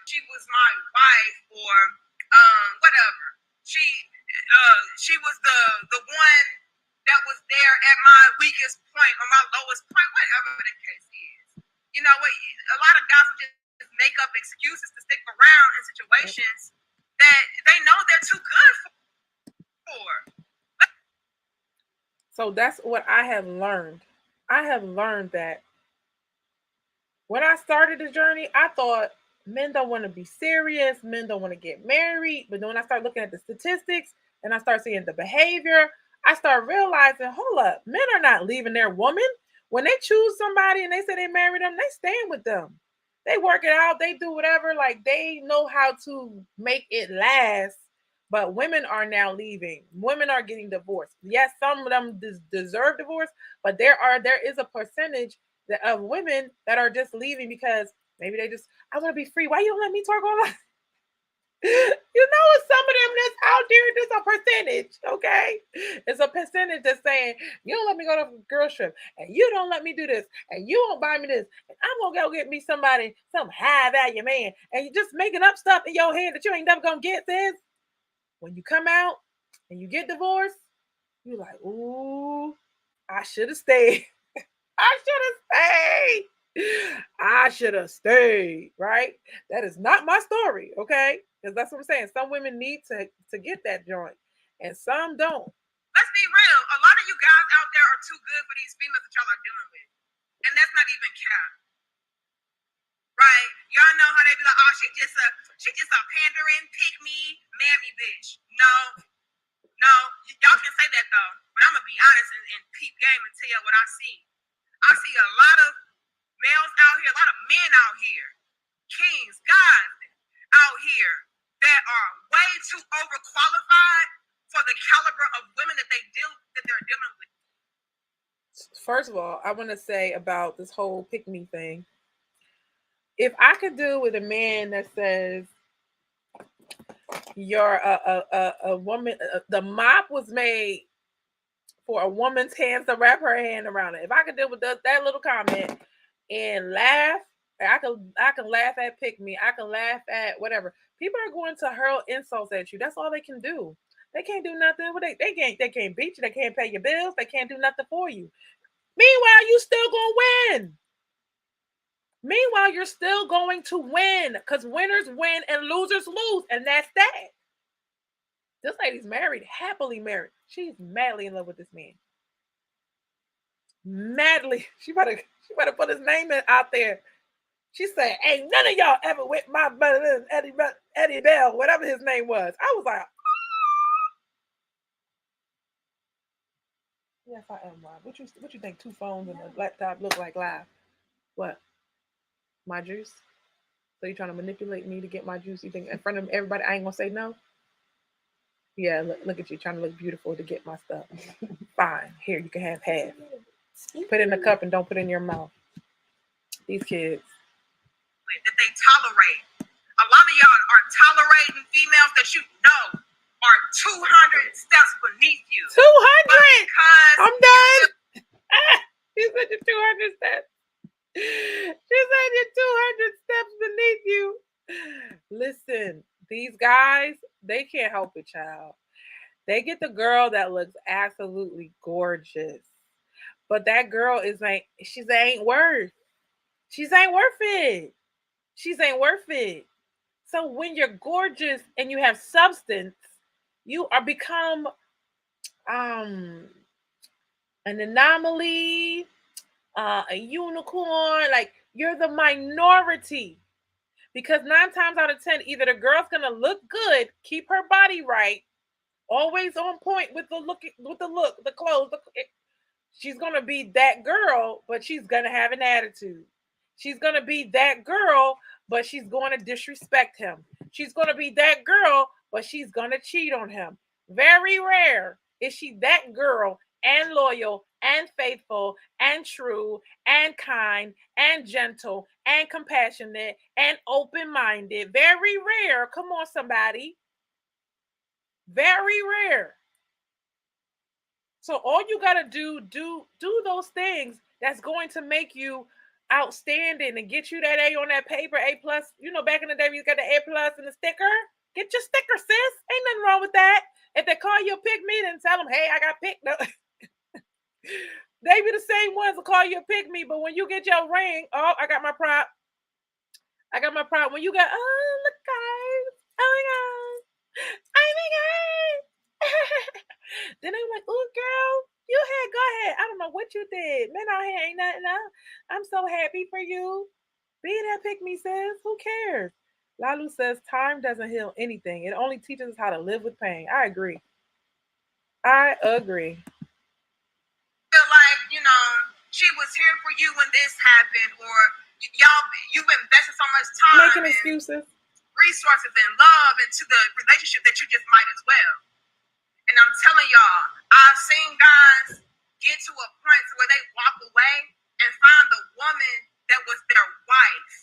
she was my wife, or whatever. She was the one that was there at my weakest point or my lowest point, whatever the case is. You know what? A lot of guys will just make up excuses to stick around in situations that they know they're too good for. So that's what I have learned. I have learned that when I started the journey, I thought men don't want to be serious, men don't want to get married. But then when I start looking at the statistics and I start seeing the behavior, I start realizing, hold up, men are not leaving their woman. When they choose somebody and they say they marry them, they stand with them. They work it out, they do whatever, like they know how to make it last. But women are now leaving. Women are getting divorced. Yes, some of them deserve divorce, but there is a percentage of women that are just leaving because maybe they just, I want to be free. Why you don't let me talk online? You know, some of them that's out there, there's a percentage, okay? It's a percentage that's saying, you don't let me go to a girl trip, and you don't let me do this, and you won't buy me this, and I'm gonna go get me some high value man, and you just making up stuff in your head that you ain't never gonna get this. When you come out and you get divorced, you're like, ooh, I should have stayed. I should have stayed. I should have stayed, right? That is not my story, okay? Because that's what I'm saying. Some women need to get that joint, and some don't. Let's be real. A lot of you guys out there are too good for these females that y'all are dealing with. And that's not even cap. Right? Y'all know how they be like, oh, she just a pandering, pick me, mammy bitch. No, y'all can say that though. But I'm gonna be honest and peep game and tell you what I see. I see a lot of males out here, a lot of men out here, kings, guys out here that are way too overqualified for the caliber of women that they're dealing with. First of all, I want to say about this whole pick me thing. If I could do with a man that says you're a woman, the mop was made for a woman's hands to wrap her hand around it. If I could deal with that little comment and laugh, I can laugh at pick me. I can laugh at whatever. People are going to hurl insults at you. That's all they can do. They can't do nothing. They can't beat you. They can't pay your bills. They can't do nothing for you. Meanwhile, you still gonna win. Meanwhile, you're still going to win because winners win and losers lose, and that's that. This lady's married, happily married. She's madly in love with this man. Madly. She better put his name out there. She said, ain't none of y'all ever with my brother Eddie Bell, whatever his name was. I was like, yes, I am live. What you think 2 phones and a laptop look like live? What? My juice? So you trying to manipulate me to get my juice? You think in front of everybody I ain't gonna say no? Yeah, look at you trying to look beautiful to get my stuff. Fine. Here, you can have half. Put it in a cup and don't put it in your mouth. These kids. That they tolerate. A lot of y'all are tolerating females that you know are 200 steps beneath you. 200! I'm done. She said you're 200 steps. She said you're 200 steps beneath you. Listen, these guys, they can't help it, child. They get the girl that looks absolutely gorgeous. But that girl ain't worth. She's ain't worth it. She's ain't worth it. So when you're gorgeous and you have substance, you are become an anomaly, a unicorn. Like you're the minority. Because 9 times out of 10, either the girl's gonna look good, keep her body right, always on point with the the clothes. She's gonna be that girl, but she's gonna have an attitude. She's gonna be that girl, but she's going to disrespect him. She's gonna be that girl, but she's gonna cheat on him. Very rare is she that girl and loyal and faithful and true and kind and gentle and compassionate and open-minded. Very rare. Come on, somebody. Very rare. So all you gotta do those things that's going to make you outstanding and get you that A on that paper, A plus. You know, back in the day, you got the A plus and the sticker. Get your sticker, sis. Ain't nothing wrong with that. If they call you a pick me, then tell them, hey, I got picked up. They be the same ones that call you a pick me, but when you get your ring, oh, I got my prop. I got my prop. When you got, oh, look, guys. Oh my God. Oh my God. Then I'm like, oh, girl, you had, go ahead. I don't know what you did. Men out here ain't nothing else. I'm so happy for you. Be that pick me, sis. Who cares? Lalu says time doesn't heal anything. It only teaches us how to live with pain. I agree. I agree. Feel like, you know, she was here for you when this happened, or you've invested so much time Making excuses, resources and love into the relationship that you just might as well. And I'm telling y'all, I've seen guys get to a point where they walk away and find the woman that was their wife,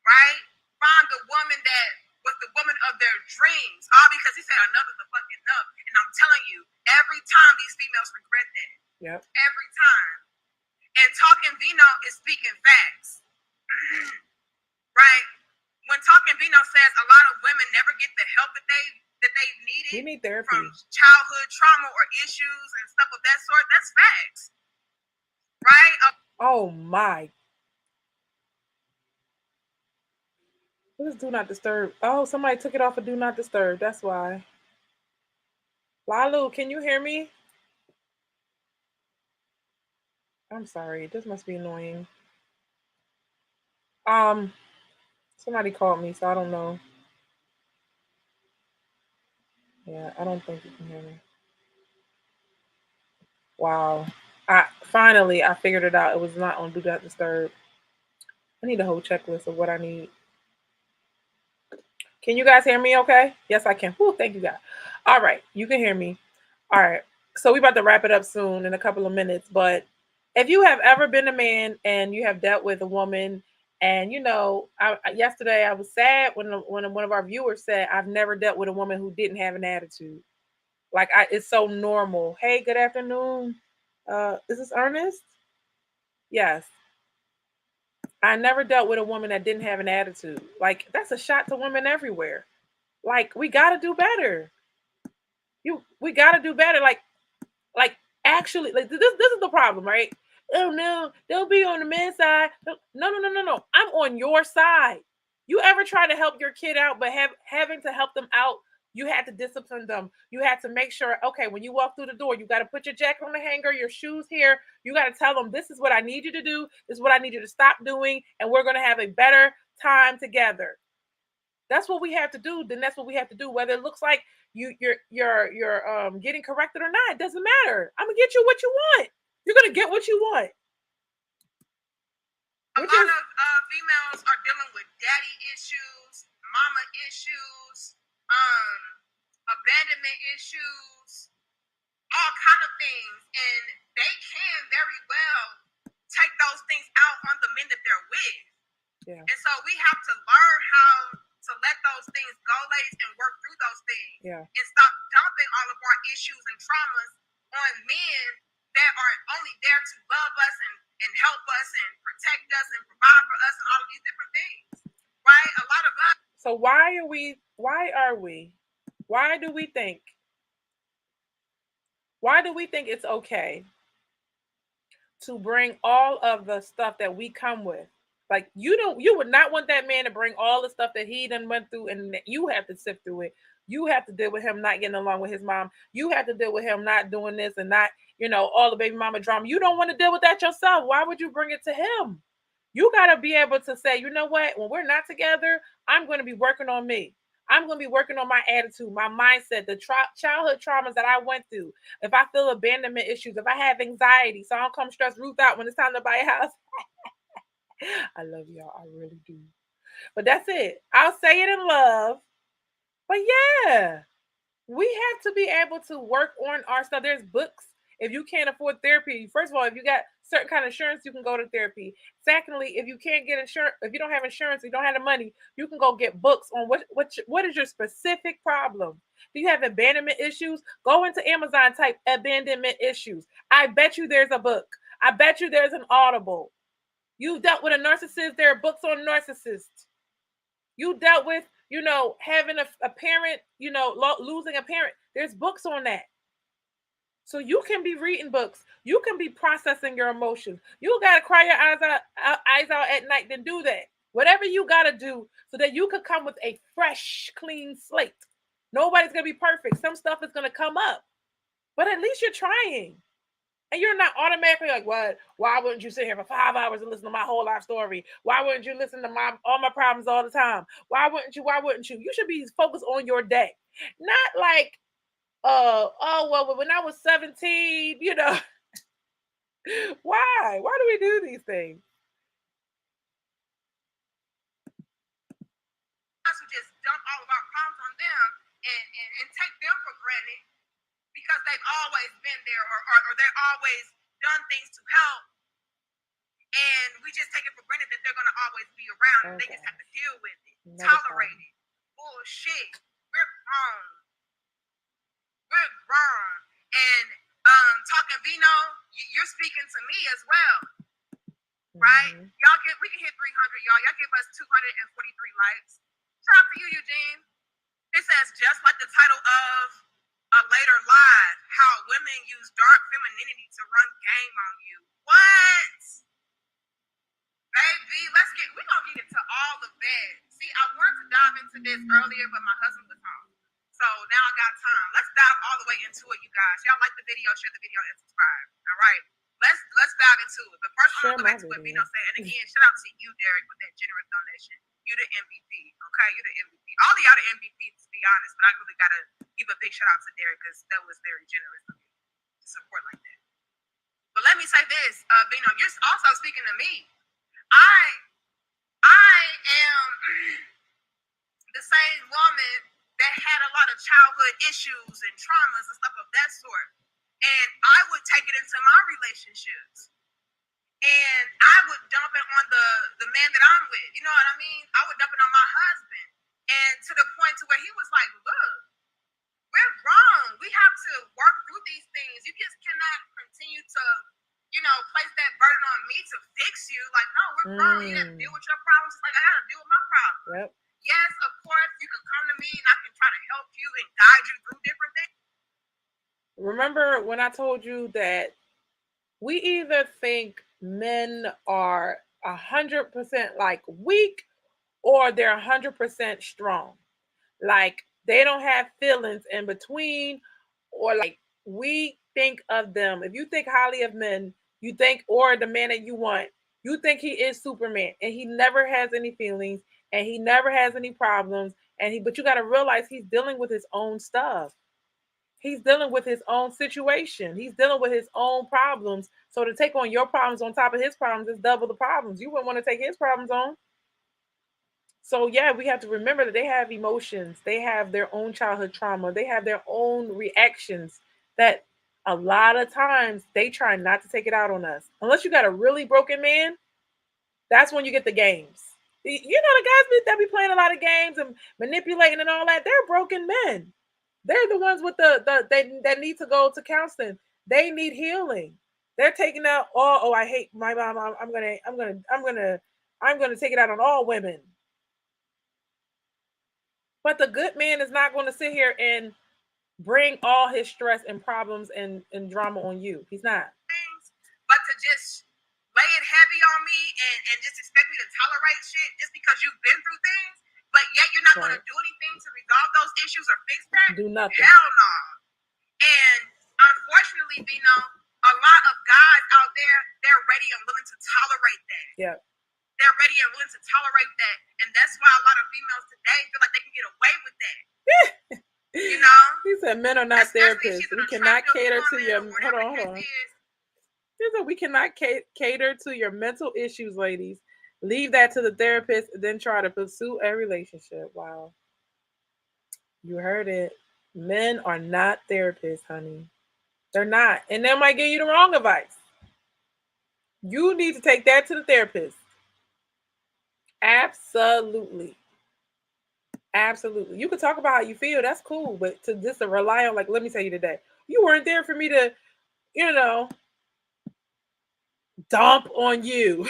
right? Find the woman that was the woman of their dreams, all because he said enough is a fucking enough. And I'm telling you, every time these females regret that. Yep. Every time. And Talking Vino is speaking facts. Right? When Talking Vino says a lot of women never get the help that they needed, we need therapy from childhood trauma or issues and stuff of that sort, that's facts. Right? Oh my. What is do not disturb? Oh, somebody took it off of do not disturb. That's why. Lalu, can you hear me? I'm sorry. This must be annoying. Somebody called me, so I don't know. Yeah, I don't think you can hear me. Wow. Finally I figured it out. It was not on do not disturb. I need a whole checklist of what I need. Can you guys hear me okay? Yes, I can. Whew, thank you, God. All right, you can hear me. All right, so we're about to wrap it up soon in a couple of minutes. But if you have ever been a man and you have dealt with a woman, and you know, yesterday I was sad when one of our viewers said, I've never dealt with a woman who didn't have an attitude. Like, it's so normal. Hey, good afternoon. Is this Ernest? Yes. I never dealt with a woman that didn't have an attitude. Like, that's a shot to women everywhere. Like, we gotta do better. We gotta do better. Like actually, like this is the problem, right? Oh no, they'll be on the men's side. No. I'm on your side. You ever try to help your kid out, but having to help them out, you had to discipline them. You had to make sure, okay, when you walk through the door, you got to put your jacket on the hanger, your shoes here. You got to tell them, this is what I need you to do. This is what I need you to stop doing, and we're going to have a better time together. That's what we have to do. Then that's what we have to do. Whether it looks like you're getting corrected or not, it doesn't matter. I'm gonna get you what you want. You're gonna get what you want. A lot of females are dealing with daddy issues, mama issues, abandonment issues, all kind of things, and they can very well take those things out on the men that they're with. Yeah. And so we have to learn how to let those things go, ladies, and work through those things. Yeah. And stop dumping all of our issues and traumas on men that are only there to love us and help us and protect us and provide for us and all of these different things. Right? A lot of us. So why do we think it's okay to bring all of the stuff that we come with? Like, you would not want that man to bring all the stuff that he done went through, and you have to sift through it. You have to deal with him not getting along with his mom. You have to deal with him not doing this and not, all the baby mama drama. You don't want to deal with that yourself. Why would you bring it to him? You got to be able to say, you know what? When we're not together, I'm going to be working on me. I'm going to be working on my attitude, my mindset, the childhood traumas that I went through. If I feel abandonment issues, if I have anxiety, so I don't come stress Ruth out when it's time to buy a house. I love y'all. I really do. But that's it. I'll say it in love. But yeah, we have to be able to work on our stuff. There's books. If you can't afford therapy, first of all, if you got certain kind of insurance, you can go to therapy. Secondly, if you can't get insurance, if you don't have insurance, you don't have the money, you can go get books on what is your specific problem. Do you have abandonment issues? Go into Amazon, type abandonment issues. I bet you there's a book. I bet you there's an Audible. You dealt with a narcissist. There are books on narcissists. You dealt with, having a parent, losing a parent. There's books on that. So you can be reading books. You can be processing your emotions. You got to cry your eyes out at night, then do that. Whatever you got to do so that you could come with a fresh, clean slate. Nobody's going to be perfect. Some stuff is going to come up. But at least you're trying. And you're not automatically like, what? Why wouldn't you sit here for 5 hours and listen to my whole life story? Why wouldn't you listen to all my problems all the time? Why wouldn't you? Why wouldn't you? You should be focused on your day. Not like, well, when I was 17, why? Why do we do these things? Us who just dump all of our problems on them and take them for granted because they've always been there or they've always done things to help. And we just take it for granted that they're going to always be around. Okay. And they just have to deal with it, tolerate it. Bullshit. We're grown. We're grown. And talking Vino, you're speaking to me as well. Right? Mm-hmm. We can hit 300, y'all. Y'all give us 243 likes. Shout out to you, Eugene. It says, just like the title of a later live, how women use dark femininity to run game on you. What? Baby, we're going to get into all of that. See, I wanted to dive into this earlier, but my husband was home. So now I got time. Let's dive all the way into it, you guys. Y'all like the video, share the video, and subscribe. All right. Let's dive into it. But first, I'm going to go back to what Vino said. And again, shout out to you, Derek, with that generous donation. You the MVP, okay? You the MVP. All of y'all the MVPs, to be honest, but I really got to give a big shout out to Derek because that was very generous of you to support like that. But let me say this, Vino, you're also speaking to me. I am the same woman that had a lot of childhood issues and traumas and stuff of that sort. And I would take it into my relationships. And I would dump it on the man that I'm with. You know what I mean? I would dump it on my husband. And to the point to where he was like, look, we're grown. We have to work through these things. You just cannot continue to, place that burden on me to fix you. Like, no, we're grown. You got to deal with your problems just like I got to deal with my problems. Yep. Yes, of course, you can come to me and I can try to help you and guide you through different things. Remember when I told you that we either think men are 100% like weak or they're 100% strong. Like they don't have feelings in between, or like we think of them. If you think highly of men, you think, or the man that you want, you think he is Superman and he never has any feelings and he never has any problems. But you got to realize he's dealing with his own stuff. He's dealing with his own situation. He's dealing with his own problems. So to take on your problems on top of his problems is double the problems. You wouldn't want to take his problems on. So yeah, we have to remember that they have emotions. They have their own childhood trauma. They have their own reactions that a lot of times they try not to take it out on us. Unless you got a really broken man, that's when you get the games. The guys that be playing a lot of games and manipulating and all that, they're broken men. They're the ones with that need to go to counseling. They need healing. They're taking out I hate my mom. I'm gonna take it out on all women. But the good man is not going to sit here and bring all his stress and problems and drama on you. He's not. But to just lay it heavy on me and just expect me to tolerate shit just because you've been through things, but yet you're not going to do anything to resolve those issues or fix that? Do nothing. Hell no. And unfortunately, Vino, a lot of guys out there, they're ready and willing to tolerate that. Yeah. They're ready and willing to tolerate that. And that's why a lot of females today feel like they can get away with that. He said men are not therapists. We cannot cater to your... Hold on. He said we cannot cater to your mental issues, ladies. Leave that to the therapist, then try to pursue a relationship. Wow. You heard it. Men are not therapists, honey. They're not. And they might give you the wrong advice. You need to take that to the therapist. Absolutely. You can talk about how you feel. That's cool. But to just rely on, like, let me tell you today, you weren't there for me to, dump on you.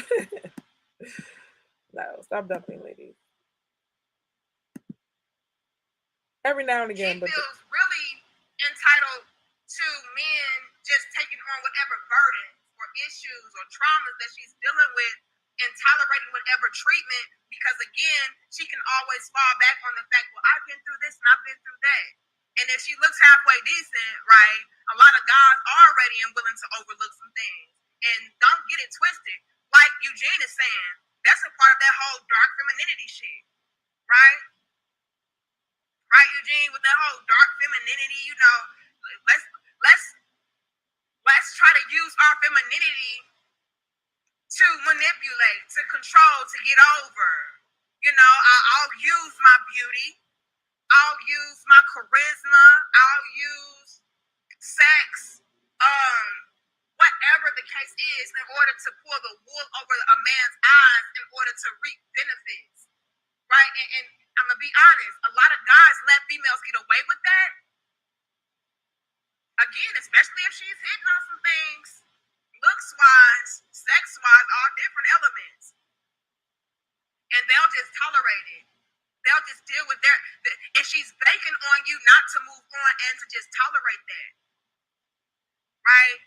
Stop dumping, ladies. Every now and again, she feels really entitled to men just taking on whatever burdens or issues or traumas that she's dealing with and tolerating whatever treatment, because again, she can always fall back on the fact, well, I've been through this and I've been through that. And if she looks halfway decent, right, a lot of guys are ready and willing to overlook some things. And don't get it twisted. Like Eugene is saying, that's a part of that whole dark femininity shit, right? Right, Eugene, with that whole dark femininity, you know, let's try to use our femininity to manipulate, to control, to get over. You know, I'll use my beauty, I'll use my charisma, I'll use sex, whatever the case is, in order to pull the wool over a man's eyes in order to reap benefits, right? And I'm gonna be honest, a lot of guys let females get away with that. Again, especially if she's hitting on some things, looks wise, sex wise, all different elements, and they'll just tolerate it. They'll just deal with their. If she's banking on you not to move on and to just tolerate that, right?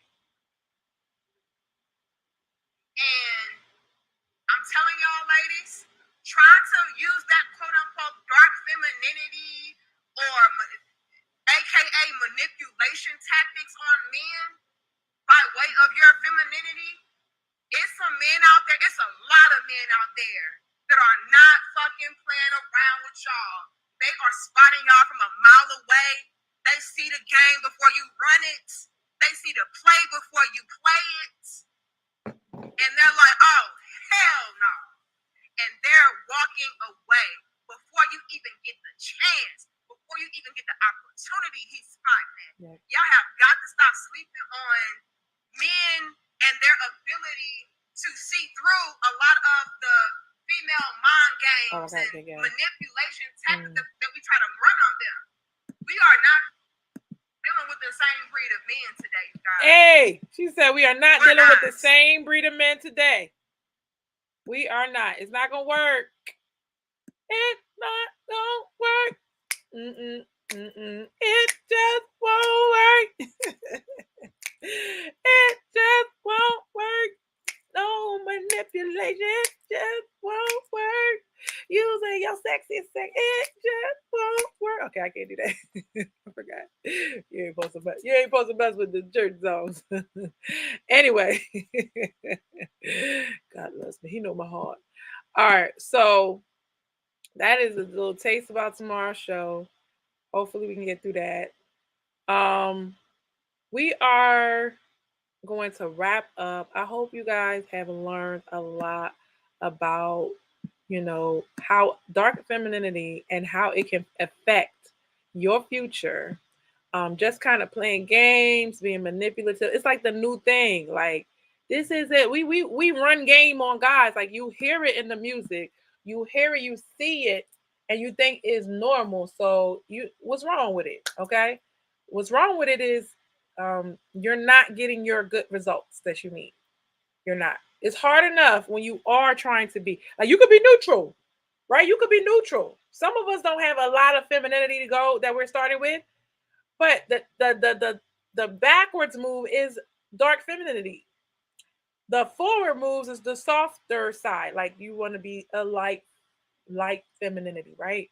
And I'm telling y'all, ladies, trying to use that quote unquote dark femininity or aka manipulation tactics on men by way of your femininity, it's some men out there, it's a lot of men out there that are not fucking playing around with y'all. They are spotting y'all from a mile away. They see the game before you run it. They see the play before you play it. And they're like, oh, hell no. And they're walking away before you even get the chance, before you even get the opportunity. He's spotting it. Yeah. Y'all have got to stop sleeping on men and their ability to see through a lot of the female mind games and manipulation tactics that we try to run on them. We are not dealing with the same breed of men today, guys. Hey, she said we are not dealing with the same breed of men today. We are not. It's not gonna work. It's not gonna work. It just won't work. It just won't work. No manipulation just won't work. Using your sexy sex, it just won't work. Okay, I can't do that. I forgot. You ain't supposed to mess with the church songs. Anyway, God loves me. He know my heart. All right, so that is a little taste about tomorrow's show. Hopefully we can get through that. We are going to wrap up. I hope you guys have learned a lot about, how dark femininity and how it can affect your future. Just kind of playing games, being manipulative. It's like the new thing. Like, this is it. We run game on guys. Like, you hear it in the music, you hear it, you see it, and you think it's normal. So what's wrong with it? Okay, what's wrong with it is you're not getting your good results that you need. You're not. It's hard enough when you are trying to be like, you could be neutral, right? You could be neutral. Some of us don't have a lot of femininity to go that we're starting with, but the backwards move is dark femininity. The forward moves is the softer side. Like, you want to be a light femininity, right?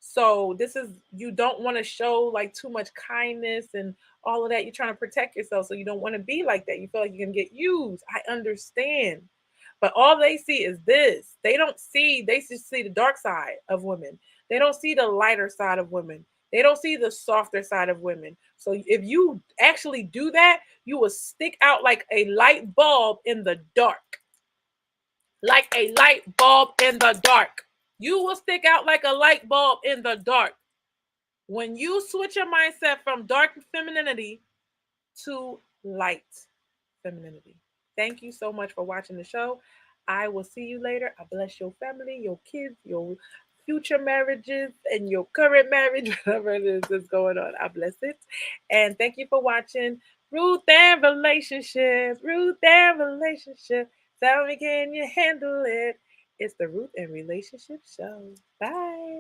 So this is, you don't want to show like too much kindness and all of that. You're trying to protect yourself, so you don't want to be like that. You feel like you can get used. I understand. But all they see is this. They just see the dark side of women. They don't see the lighter side of women. They don't see the softer side of women. So if you actually do that, you will stick out like a light bulb in the dark. Like a light bulb in the dark. You will stick out like a light bulb in the dark. When you switch your mindset from dark femininity to light femininity. Thank you so much for watching the show. I will see you later. I bless your family, your kids, your future marriages, and your current marriage, whatever it is that's going on. I bless it. And thank you for watching Ruth and Relationships. Ruth and Relationships. Tell me, can you handle it? It's the Ruth and Relationship Show. Bye.